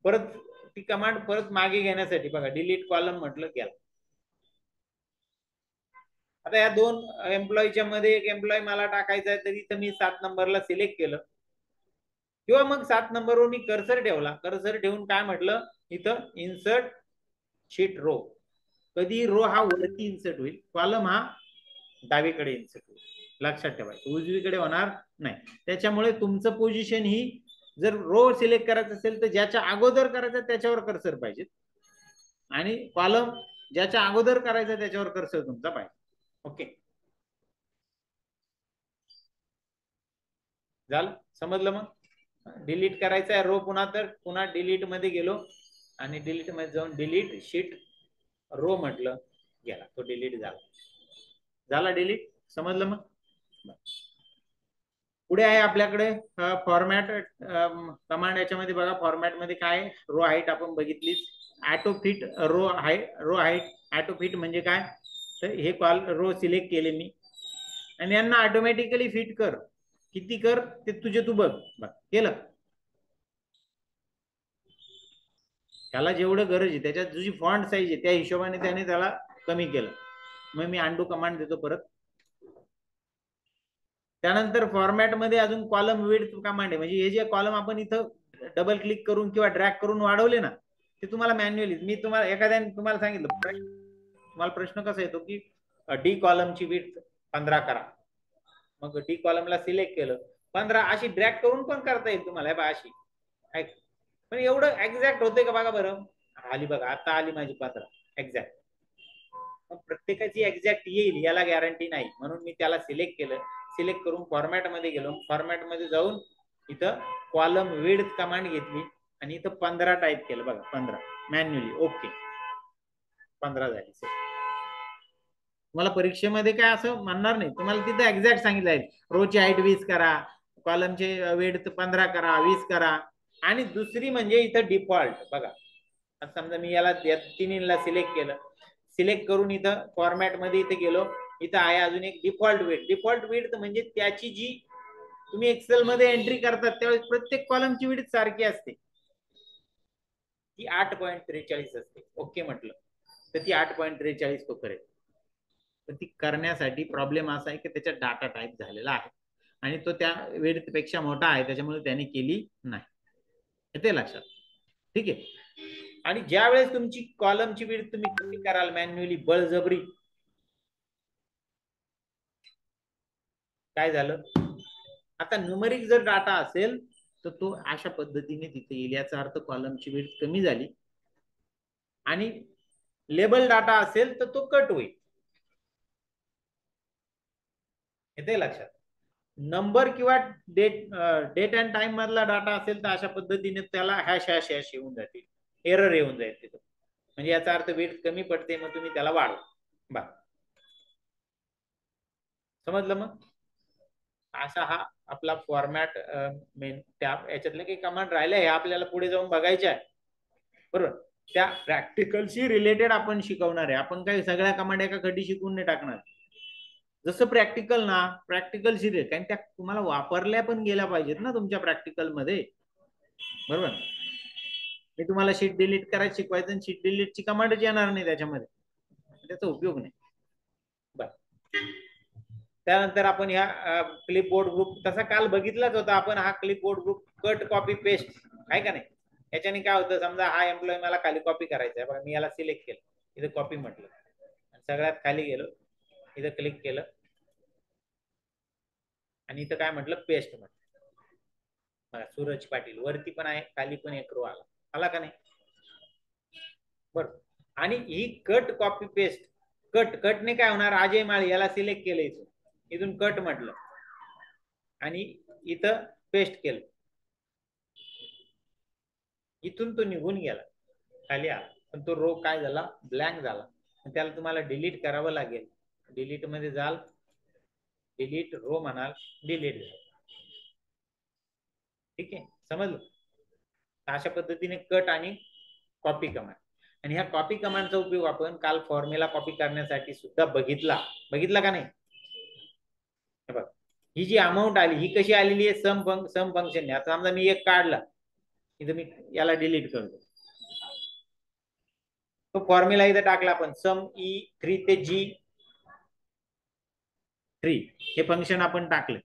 परत ती कमांड परत मागे घेण्यासाठी बघा डिलीट कॉलम म्हटलं केलं. आता या दोन एम्प्लॉईच्या मध्ये एक एम्प्लॉई मला टाकायचा आहे, तरी तर मी 7 नंबरला सिलेक्ट केलं किंवा मग 7 नंबरवर मी कर्सर ठेवला, कर्सर ठेवून काय म्हटलं इथं इन्सर्ट शीट रो. कधी रो हा वरती इन्सर्ट होईल, कॉलम हा डावीकडे इन्सर्ट होईल, लक्षात ठेवायचं, उजवीकडे होणार नाही. त्याच्यामुळे तुमचं पोझिशन ही जर रो सिलेक्ट करायचं असेल तर ज्याच्या अगोदर करायचं त्याच्यावर कर्सर पाहिजे, आणि कॉलम ज्याच्या अगोदर करायचं त्याच्यावर कर्सर तुमचा पाहिजे. ओके, झालं, समजलं. मग डिलीट करायचं आहे रो पुन्हा, तर पुन्हा डिलीट मध्ये गेलो आणि डिलीट मध्ये जाऊन डिलीट शीट रो म्हटलं, गेला तो डिलीट झाला. झाला डिलीट, समजलं. मग पुढे आहे आपल्याकडे फॉर्मॅट कमांड. याच्यामध्ये बघा फॉर्मॅट मध्ये काय, रो हाईट आपण बघितलीच, auto fit row height. Auto fit म्हणजे काय, तर हे कॉल रो सिलेक्ट केले मी आणि यांना ऑटोमॅटिकली फिट कर, किती कर ते तुझे तू बघ. केलं, त्याला जेवढं गरज आहे त्याच्यात तुझी फॉन्ट साईज आहे त्या हिशोबाने त्याने त्याला कमी केलं. मग मी अंडू कमांड देतो परत. त्यानंतर फॉर्मॅट मध्ये अजून कॉलम विड्थ कमांड आहे, म्हणजे हे जे कॉलम आपण इथं डबल क्लिक करून किंवा ड्रॅग करून वाढवले ना, ते तुम्हाला मॅन्युअली, मी तुम्हाला एखाद्याने तुम्हाला सांगितलं, तुम्हाला प्रश्न कसा येतो की डी कॉलमची विड्थ 15 करा, मग डी कॉलमला सिलेक्ट केलं 15, अशी ड्रॅग करून पण करता येईल तुम्हाला अशी, पण एवढं एक्झॅक्ट होते का बघा बरं. आली बघा, आता आली माझी 15 एक्झॅक्ट. प्रत्येकाची एक्झॅक्ट येईल याला गॅरंटी नाही, म्हणून मी त्याला सिलेक्ट केलं. सिलेक्ट करून फॉर्मॅट मध्ये गेलो, फॉर्मॅट मध्ये जाऊन इथं कॉलम विड्थ कमांड घेतली आणि इथं 15 टाईप केलं बघा, 15 मॅन्युअली. ओके, 15 झाली. तुम्हाला परीक्षेमध्ये काय असं म्हणणार नाही, तुम्हाला तिथं एक्झॅक्ट सांगितलं आहे रोची हाईट 20 करा, कॉलमचे विड्थ 15 करा, 20 करा. आणि दुसरी म्हणजे इथं डिफॉल्ट बघा, समजा मी याला तिन्हीला सिलेक्ट केलं, सिलेक्ट करून इथं फॉर्मॅट मध्ये इथे गेलो, इथं आहे अजून एक डिफॉल्ट विड्थ. डिफॉल्ट विड्थ म्हणजे त्याची जी तुम्ही एक्सेल मध्ये एंट्री करतात त्यावेळेस प्रत्येक कॉलमची विड्थ सारखी असते, ती 8.43 असते. ओके म्हटलं तर ती 8.43 तो करेल. तर ती करण्यासाठी प्रॉब्लेम असा आहे की त्याच्यात डाटा टाईप झालेला आहे आणि तो त्या विड्थ पेक्षा मोठा आहे, त्याच्यामुळे त्याने केली नाही, ते लक्षात. ठीक आहे. आणि ज्या वेळेस तुमची कॉलमची विड्थ तुम्ही कमी कराल मॅन्युअली बळजबरी, काय झालं, आता न्यूमरिक जर डाटा असेल तर तो अशा पद्धतीने तिथे येईल. याचा अर्थ कॉलमची विड्थ कमी झाली आणि लेबल डाटा असेल तर तो कट होईल. येते लक्षात. नंबर किंवा डेट अँड टाइम मधला डाटा असेल तर अशा पद्धतीने त्याला हॅश हॅश हॅश येऊन जातील, एरर येऊन जाईल तिथं. म्हणजे याचा अर्थ विड्थ कमी पडते, मग तुम्ही त्याला वाढवा. बा समजलं. मग असा हा आपला फॉर्मॅट मेन. त्या याच्यातले काही कमांड राहिले हे आपल्याला पुढे जाऊन बघायचे आहे. बरोबर. त्या प्रॅक्टिकलशी रिलेटेड आपण शिकवणार आहे. आपण काही सगळ्या कमांड एका खड्डी शिकून नाही टाकणार. जसं प्रॅक्टिकल ना, प्रॅक्टिकल सिरियल, कारण त्या तुम्हाला वापरल्या पण गेल्या पाहिजेत ना तुमच्या प्रॅक्टिकल मध्ये. बरोबर. मी तुम्हाला शीट डिलीट करायला शिकवायचं आणि शीट डिलीटची कमांडच येणार नाही त्याच्यामध्ये, त्याचा उपयोग नाही. बर. त्यानंतर आपण ह्या क्लिपबोर्ड ग्रुप तसा काल बघितलाच होता आपण. हा clipboard group cut copy paste आहे का नाही. याच्याने काय होतं, समजा हा एम्प्लॉय मला खाली कॉपी करायचा आहे, मी याला सिलेक्ट केलं, इथे कॉपी म्हटलं, सगळ्यात खाली गेलो, इथं क्लिक केलं आणि इथं काय म्हटलं, पेस्ट म्हटलं. सूरज पाटील वरती पण आहे, खाली पण एक रो आला का नाही. बरोबर. आणि ही कट कॉपी पेस्ट, कटने काय होणार, अजय माळी याला सिलेक्ट केलं, इथून कट म्हटलं आणि इथं पेस्ट केलं, इथून तो निघून गेला, खाली आला, पण तो रो काय झाला, ब्लँक झाला. त्याला तुम्हाला डिलीट करावं लागेल. डिलीट मध्ये जाल, डिलीट रो म्हणाल, डिलीट झालं. ठीक आहे, समजलं. अशा पद्धतीने कट आणि कॉपी कमांड. आणि ह्या कॉपी कमांडचा उपयोग आपण काल फॉर्म्युला कॉपी करण्यासाठी सुद्धा बघितला का नाही. बघ, ही जी अमाऊंट आली ही कशी आलेली आहे, सम फंक्शन. आता समजा मी एक काढला, इथं मी याला डिलीट करतो, तो फॉर्म्युला इथं टाकला आपण, सम E3 ते G3 हे फंक्शन आपण टाकलं.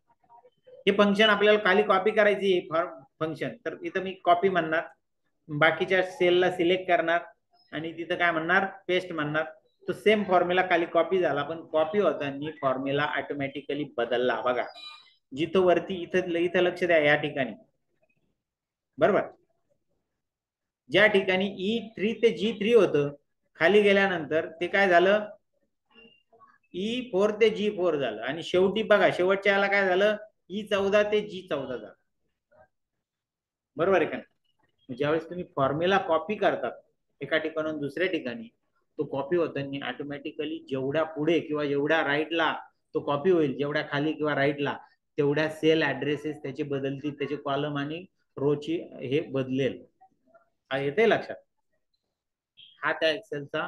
हे फंक्शन आपल्याला खाली कॉपी करायची फंक्शन, तर इथं मी कॉपी म्हणणार, बाकीच्या सेलला सिलेक्ट करणार आणि तिथं काय म्हणणार, पेस्ट म्हणणार. तो सेम फॉर्म्युला खाली कॉपी झाला, पण कॉपी होताना फॉर्म्युला ऑटोमॅटिकली बदलला. बघा, जिथं वरती इथं लक्ष द्या, या ठिकाणी बरोबर, ज्या ठिकाणी E3 ते G3 होतं, खाली गेल्यानंतर ते काय झालं, E4 ते G4 झालं. आणि शेवटी बघा, शेवटच्या याला काय झालं, E14 ते G14 झालं. बरोबर आहे का. ज्यावेळेस तुम्ही फॉर्म्युला कॉपी करतात एका ठिकाणून दुसऱ्या ठिकाणी, तो कॉपी होताना ऑटोमॅटिकली जेवढ्या पुढे किंवा जेवढ्या राईटला तो कॉपी होईल, जेवढ्या खाली किंवा राईटला, तेवढ्या सेल ऍड्रेसेस त्याचे बदलतील, त्याचे कॉलम आणि रोची हे बदलेल. येते लक्षात. हा त्या एक्सेलचा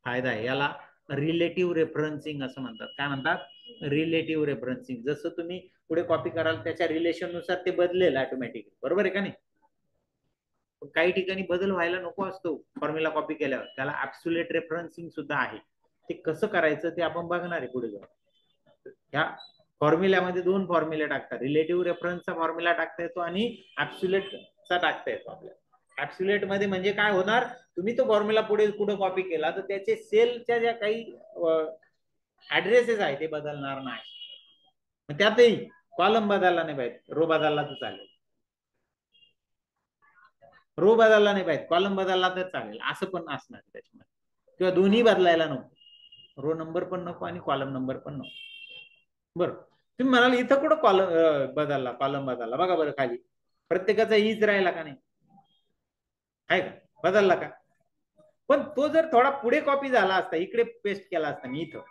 फायदा आहे. याला रिलेटिव्ह रेफरन्सिंग असं म्हणतात. काय म्हणतात, रिलेटिव्ह रेफरन्सिंग. जसं तुम्ही पुढे कॉपी कराल त्याच्या रिलेशन नुसार ते बदलेल ऑटोमॅटिकली. बरोबर आहे का नाही. काही ठिकाणी बदल व्हायला नको असतो फॉर्म्युला कॉपी केल्यावर, त्याला ऍब्सोल्यूट रेफरन्सिंग सुद्धा आहे. ते कसं करायचं ते आपण बघणार आहे पुढे जाऊन. ह्या फॉर्म्युल्यामध्ये दोन फॉर्म्युले टाकतात, रिलेटिव्ह रेफरन्सचा फॉर्म्युला टाकता येतो आणि ऍब्सोल्यूटचा टाकता येतो आपल्याला. ऍब्सोल्यूट मध्ये म्हणजे काय होणार, तुम्ही तो फॉर्म्युला पुढे कुठे कॉपी केला तर त्याचे सेलच्या ज्या काही ऍड्रेसेस आहे ते बदलणार नाही. त्यातही कॉलम बदलला नाही पाहिजे, रो बदलला तर चालेल. रो बदलला नाही पाहिजे, कॉलम बदलला तर चालेल, असं पण असणार त्याच्यामध्ये. किंवा दोन्ही बदलायला नको, रो नंबर पण नको आणि कॉलम नंबर पण नको. बरं, तुम्ही म्हणाल इथं कुठं कॉलम बदलला, कॉलम बदलला, बघा बरं खाली प्रत्येकाचा ईच राहिला का नाही, आहे का, बदलला का. पण तो जर थोडा पुढे कॉपी झाला असता, इकडे पेस्ट केला असता मी, इथं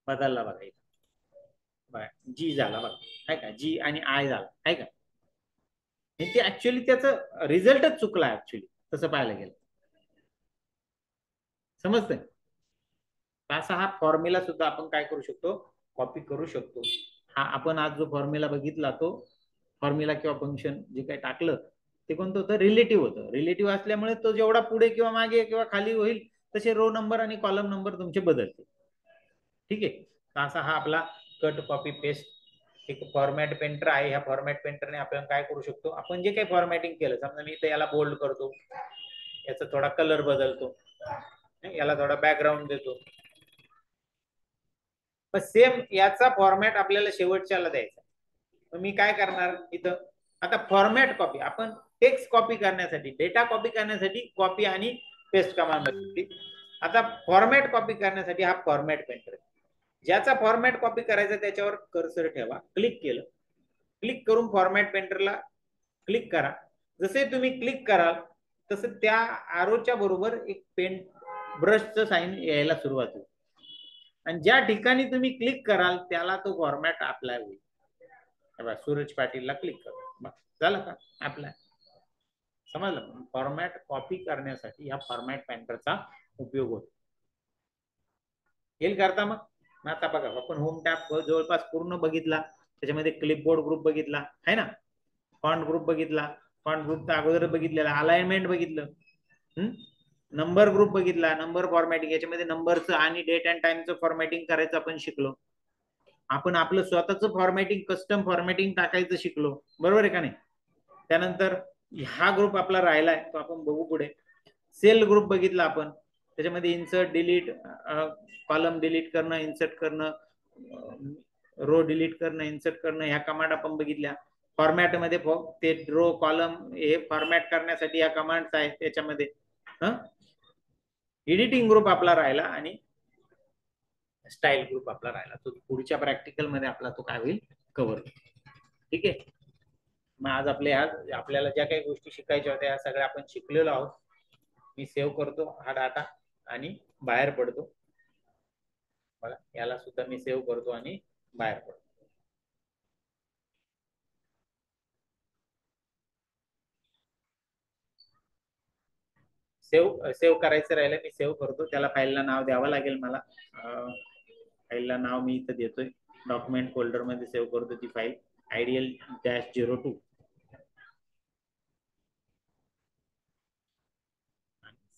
बदलला बघा, इथं जी झाला बघा, आहे का, जी आणि आय झाला, आहे का. ते ऍक्च्युअली त्याचं रिझल्टच चुकला ऍक्च्युअली, तसं पाहायला गेलं. समजतंय. असा हा फॉर्म्युला सुद्धा आपण काय करू शकतो, कॉपी करू शकतो. हा आपण आज जो फॉर्म्युला बघितला, तो फॉर्म्युला किंवा फंक्शन जे काही टाकलं ते कोणतं होतं, रिलेटिव्ह होतं. रिलेटिव्ह असल्यामुळे तो जेवढा पुढे किंवा मागे किंवा खाली होईल तसे रो नंबर आणि कॉलम नंबर तुमचे बदलतील. ठीक आहे. असा हा आपला कट कॉपी पेस्ट एक फॉर्मॅट पेंटर आहे. ह्या फॉर्मॅट पेंटरने आपण काय करू शकतो, आपण जे काही फॉर्मॅटिंग केलं, समजा मी इथे याला बोल्ड करतो, याचा थोडा कलर बदलतो, याला थोडा बॅकग्राऊंड देतो, सेम याचा फॉर्मॅट आपल्याला शेवटच्याला द्यायचा. मी काय करणार इथं, आता फॉर्मॅट कॉपी, आपण टेक्स्ट कॉपी करण्यासाठी, डेटा कॉपी करण्यासाठी कॉपी आणि पेस्ट कमांड असते. आता फॉर्मॅट कॉपी करण्यासाठी हा फॉर्मॅट पेंटर, ज्याचा फॉर्मॅट कॉपी करायचा त्याच्यावर कर्सर ठेवा, क्लिक केलं, क्लिक करून फॉर्मॅट पेंटरला क्लिक करा. जसे तुम्ही क्लिक कराल तसं त्या आरोच्या बरोबर एक पेन ब्रशचं साइन यायला सुरुवात होईल आणि ज्या ठिकाणी तुम्ही क्लिक कराल त्याला तो फॉर्मॅट अप्लाय होईल. सूरज पाटीलला क्लिक करा, झालं का अप्लाय. समजलं. फॉर्मॅट कॉपी करण्यासाठी या फॉर्मॅट पेंटरचा उपयोग होतो. येईल करता मग आता बघा, आपण होम टॅब जवळपास पूर्ण बघितला, त्याच्यामध्ये क्लिपबोर्ड ग्रुप बघितला आहे ना, फॉन्ट ग्रुप बघितला, फॉन्ट ग्रुप तर अगोदर बघितलेला, अलाइनमेंट बघितलं, नंबर ग्रुप बघितला, नंबर फॉर्मॅटिंग, याच्यामध्ये नंबरचं आणि डेट अँड टाइमचं फॉर्मॅटिंग करायचं आपण शिकलो. आपण आपलं स्वतःचं फॉर्मॅटिंग, कस्टम फॉर्मॅटिंग टाकायचं शिकलो, बरोबर आहे का नाही. त्यानंतर हा ग्रुप आपला राहिलाय तो आपण बघू पुढे. सेल ग्रुप बघितला आपण, त्याच्यामध्ये इन्सर्ट, डिलीट, कॉलम डिलीट करणं, इन्सर्ट करणं, रो डिलीट करणं, इन्सर्ट करणं, ह्या कमांड आपण बघितल्या. फॉर्मॅट मध्ये ते रो कॉलम हे फॉर्मॅट करण्यासाठी या कमांड्स आहेत त्याच्यामध्ये. एडिटिंग ग्रुप आपला राहिला आणि स्टाईल ग्रुप आपला राहिला. तो पुढच्या प्रॅक्टिकल मध्ये आपला तो काय होईल, कव्हर. ठीक आहे. मग आज आपल्याला ज्या काही गोष्टी शिकायच्या होत्या या सगळ्या आपण शिकलेलो आहोत. मी सेव्ह करतो हा डाटा आणि बाहेर पडतो. बघा याला सुद्धा मी सेव्ह करतो आणि बाहेर पडतो. सेव्ह करायचं राहिलं, मी सेव्ह करतो. त्याला फाईलला नाव द्यावं लागेल मला. फाईलला नाव मी इथं देतोय, डॉक्युमेंट फोल्डर मध्ये सेव्ह करतो ती फाईल, IDL-02.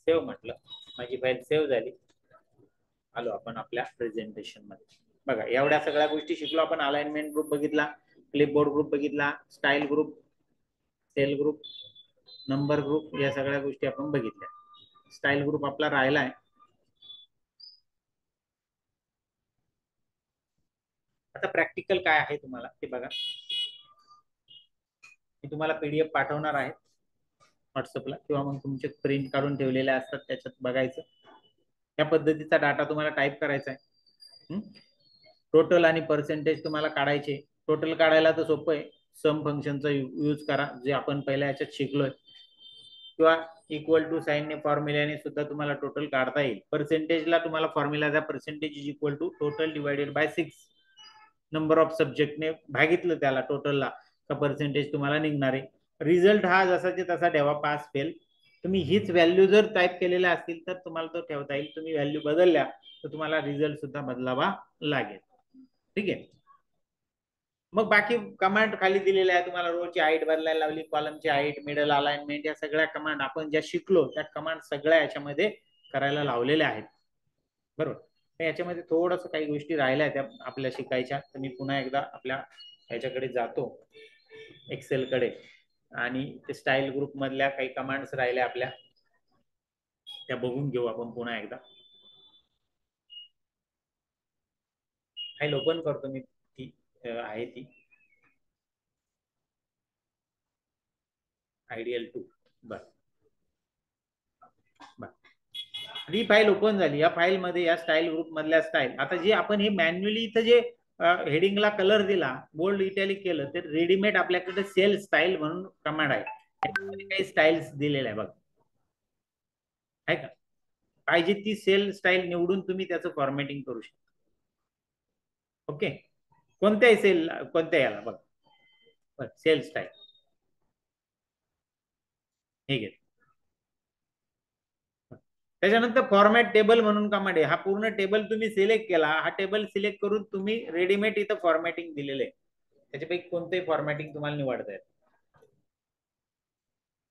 सेव्ह म्हटलं, माझी फाईल सेव्ह झाली. आलो आपण आपल्या प्रेझेंटेशन मध्ये. बघा एवढ्या सगळ्या गोष्टी शिकलो आपण. अलाइनमेंट ग्रुप बघितला, क्लिपबोर्ड ग्रुप बघितला, style group, cell group, number group, या सगळ्या गोष्टी आपण बघितल्या. स्टाईल ग्रुप आपला राहिलाय. आता प्रॅक्टिकल काय आहे तुम्हाला ते बघा. मी तुम्हाला PDF पाठवणार आहे व्हॉट्सअपला, किंवा मग तुमचे प्रिंट काढून ठेवलेले असतात त्याच्यात बघायचं. या पद्धतीचा डाटा तुम्हाला टाईप करायचा आहे. टोटल आणि पर्सेंटेज तुम्हाला काढायचे. टोटल काढायला तर सोपं आहे, सम फंक्शनचा यूज करा जे आपण पहिल्या याच्यात शिकलोय, किंवा इक्वल टू साइनने फॉर्म्युल्याने सुद्धा तुम्हाला टोटल काढता येईल. पर्सेंटेजला तुम्हाला फॉर्म्युला द्या, percentage is equal to total divided by 6 number of सब्जेक्टने भागितलं त्याला टोटलला, का पर्सेंटेज तुम्हाला निघणार आहे. रिझल्ट हा जसाचे तसा ठेवा, पास फेल. तुम्ही हीच व्हॅल्यू जर टाईप केलेल्या असतील तर तुम्हाला तो ठेवता येईल. तुम्ही व्हॅल्यू बदलल्या तर तुम्हाला रिझल्ट सुद्धा बदलावा लागेल. ठीक आहे. मग बाकी कमांड खाली दिलेले आहे तुम्हाला. रोची हाईट बदलायला लावली, कॉलमची हाईट, मिडल अलाइनमेंट, या सगळ्या कमांड आपण ज्या शिकलो त्या कमांड सगळ्या याच्यामध्ये करायला लावलेल्या आहेत. बरोबर. याच्यामध्ये थोडस काही गोष्टी राहिल्या त्या आपल्या शिकायच्या. तर मी पुन्हा एकदा आपल्या याच्याकडे जातो, एक्सेल कडे, आणि ते स्टाईल ग्रुप मधल्या काही कमांड्स राहिल्या आपल्या त्या बघून घेऊ आपण पुन्हा एकदा. फाईल ओपन करतो मी, ती आहे ती IDL-2. बर, ही फाईल ओपन झाली. या फाईल मध्ये या स्टाईल ग्रुप मधल्या स्टाईल, आता जे आपण हे मॅन्युअली इथं जे हेडिंगला कलर दिला, बोल्ड इटॅलिक केलं, ते रेडीमेड आपल्याकडे सेल स्टाईल म्हणून कमांड आहे. काही स्टाईल्स दिलेल्या आहे बघ, आहे का. पाहिजे ती सेल स्टाईल निवडून तुम्ही त्याचं फॉर्मॅटिंग करू शकता. ओके. कोणत्याही सेल, कोणत्या याला बघ, सेल स्टाईल हे घे. त्याच्यानंतर फॉर्मॅट टेबल म्हणून कमांड आहे. हा पूर्ण टेबल तुम्ही सिलेक्ट केला, हा टेबल सिलेक्ट करून तुम्ही रेडीमेड इथं फॉर्मॅटिंग दिलेलं आहे. त्याच्यापैकी कोणतेही फॉर्मॅटिंग तुम्हाला निवडता येईल.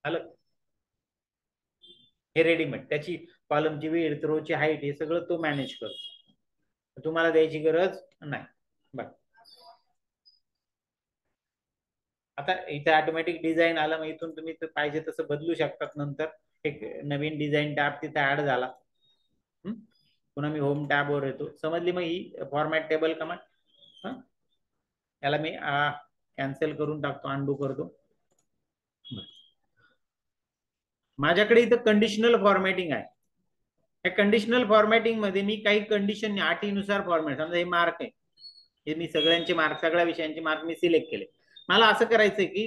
आलं. हे रेडीमेड, त्याची कॉलमची विड्थ, रोची हाईट, हे सगळं तो मॅनेज करतो, तुम्हाला द्यायची गरज नाही. बघ आता इथे ऑटोमॅटिक डिझाईन आलं, मग इथून तुम्ही पाहिजे तसं बदलू शकतात. नंतर एक नवीन डिझाईन टॅब तिथे ऍड झाला. पुन्हा मी होम टॅबवर येतो. समजली मग ही फॉर्मॅट टेबल कमांड. याला मी कॅन्सल करून टाकतो, अंडू करतो. माझ्याकडे इथं कंडिशनल फॉर्मॅटिंग आहे. या कंडिशनल फॉर्मॅटिंग मध्ये मी काही कंडिशन अटीनुसार फॉर्मॅट, समजा हे मार्क आहे, हे मी सगळ्यांचे मार्क, सगळ्या विषयांचे मार्क मी सिलेक्ट केले. मला असं करायचंय की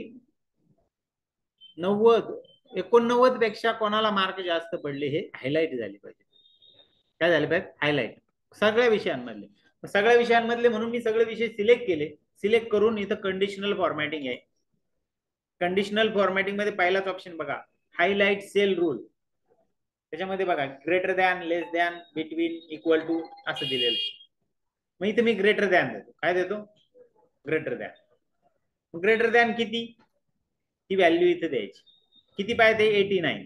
89 पेक्षा कोणाला मार्क जास्त पडले हे हायलाइट झाले पाहिजे. काय झाले पाहिजे? हायलाइट सगळ्या विषयांमधले. सगळ्या विषयांमधले म्हणून मी सगळे विषय सिलेक्ट केले. सिलेक्ट करून इथं कंडिशनल फॉर्मॅटिंग आहे. कंडिशनल फॉर्मॅटिंग मध्ये पहिलाच ऑप्शन बघा, हायलाइट सेल रूल. त्याच्यामध्ये बघा greater than, less than, between, equal to असं दिलेलं आहे. मग इथे मी ग्रेटर दॅन देतो. काय देतो? Greater than. ग्रेटर दॅन किती? ती व्हॅल्यू इथे द्यायची. किती पाहिजे? 89.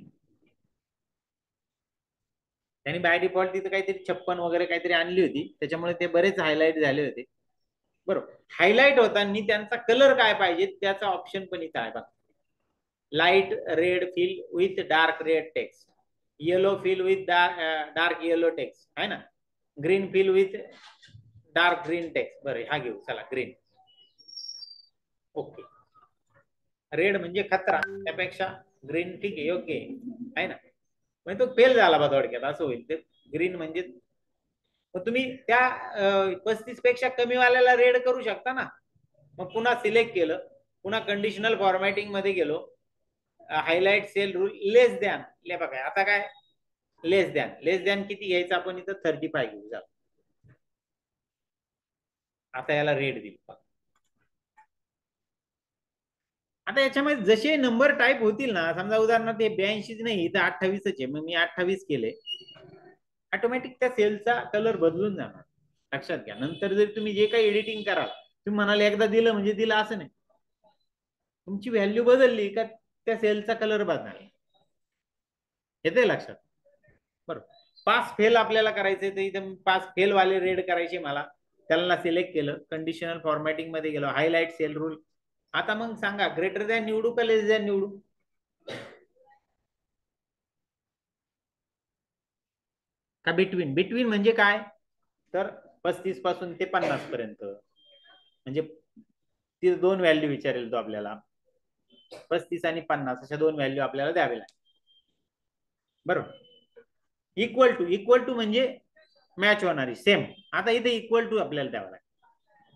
त्यांनी बाय डिफॉल्ट तिथे काहीतरी 56 वगैरे काहीतरी आणली होती, त्याच्यामुळे ते बरेच हायलाइट झाले होते. बरोबर. हायलाइट होताना त्यांचा कलर काय पाहिजे त्याचा ऑप्शन पण इथे आहे बघा. Light red fill with dark red text, yellow fill with dark yellow text आहे ना, green fill with dark green text. बरं हा घेऊ चला, ग्रीन. ओके. रेड म्हणजे खतरा, त्यापेक्षा ग्रीन ठीक आहे, योग्य आहे ना. म्हणजे तो फेल झाला बा थोडक्यात, असं होईल ते. ग्रीन म्हणजे मग तुम्ही त्या 35 पेक्षा कमी वाल्याला रेड करू शकता ना. मग पुन्हा सिलेक्ट केलं, पुन्हा कंडिशनल फॉर्मॅटिंग मध्ये गेलो, हायलाइट सेल रूल, लेस दॅन. ले बघा आता काय, लेस दॅन. लेस दॅन किती घ्यायचं आपण इथं? 35 घेऊ. जा आता याला रेड दिली. आता याच्यामध्ये जसे नंबर टाईप होतील ना, समजा उदाहरणार्थ 82 नाही तर 28 आहे, मग मी 28 केले, ऑटोमॅटिक त्या सेलचा कलर बदलून जाणार. लक्षात घ्या. नंतर जर तुम्ही जे काही एडिटिंग कराल, तुम्ही म्हणाले एकदा दिलं म्हणजे दिलं असं नाही. तुमची व्हॅल्यू बदलली का त्या सेलचा कलर बदलणार. येते लक्षात? बरोबर. पास फेल आपल्याला करायचे, तर इथे 5 फेल वाले रेड करायचे मला. त्याला सिलेक्ट केलं, कंडिशनल फॉर्मॅटिंग मध्ये गेलो, हायलाइट सेल रूल. आता मग सांगा, ग्रेटर दॅन निवडू का लेस दॅन निवडू? का बिटवीन? बिटवीन म्हणजे काय? तर 35 पासून ते 50 पर्यंत, म्हणजे ती दोन व्हॅल्यू विचारेल तो आपल्याला. 35 आणि 50 अशा दोन व्हॅल्यू आपल्याला द्यावे लागेल. बरोबर. इक्वल टू, इक्वल टू म्हणजे मॅच होणारी, सेम. आता इथे इक्वल टू आपल्याला द्यावा लागेल.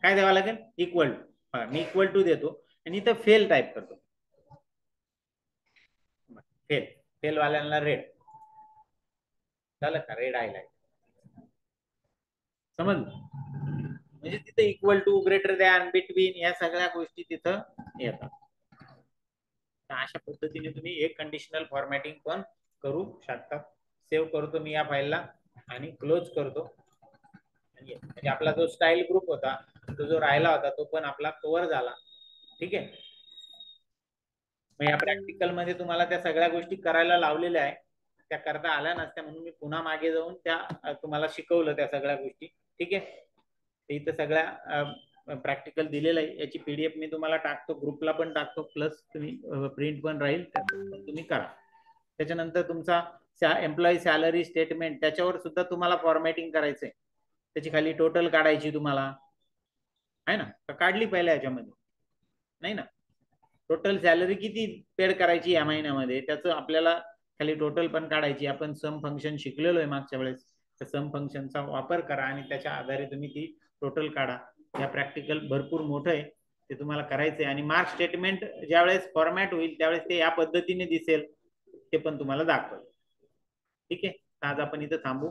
काय द्यावा लागेल? Equal to. मी इक्वल टू देतो आणि इथं फेल टाईप करतो. फेल. फेल वाल्यांना रेड. झालं का? Red highlight. समज म्हणजे तिथे equal to, greater than, between या सगळ्या गोष्टी तिथं येतात. अशा पद्धतीने तुम्ही एक कंडिशनल फॉर्मॅटिंग पण करू शकता. सेव्ह करतो मी या फाईलला आणि क्लोज करतो. म्हणजे आपला जो स्टाईल ग्रुप होता, तो जो राहिला होता, तो पण आपला कव्हर झाला. ठीक आहे. मग या प्रॅक्टिकल मध्ये तुम्हाला त्या सगळ्या गोष्टी करायला लावलेल्या आहे. त्या करता आल्या नसत्या म्हणून मी पुन्हा मागे जाऊन त्या तुम्हाला शिकवलं त्या सगळ्या गोष्टी. ठीक आहे. इथं सगळ्या प्रॅक्टिकल दिलेलं आहे. याची पीडीएफ मी तुम्हाला टाकतो, ग्रुपला पण टाकतो, प्लस तुम्ही प्रिंट पण राहील, तुम्ही करा. त्याच्यानंतर तुमचा एम्प्लॉई सॅलरी स्टेटमेंट, त्याच्यावर सुद्धा तुम्हाला फॉर्मॅटिंग करायचंय. त्याची खाली टोटल काढायची तुम्हाला, आहे ना. काढली पहिल्या याच्यामध्ये नाही ना. टोटल सॅलरी किती पेड करायची या महिन्यामध्ये, त्याचं आपल्याला खाली टोटल पण काढायची. आपण सम फंक्शन शिकलेलो आहे मागच्या वेळेस, तर सम फंक्शनचा वापर करा आणि त्याच्या आधारे तुम्ही ती टोटल काढा. या प्रॅक्टिकल भरपूर मोठं आहे, ते तुम्हाला करायचं आहे. आणि मार्क स्टेटमेंट ज्यावेळेस फॉर्मॅट होईल त्यावेळेस ते या पद्धतीने दिसेल, ते पण तुम्हाला दाखवेल. ठीक आहे. आज आपण इथं थांबू.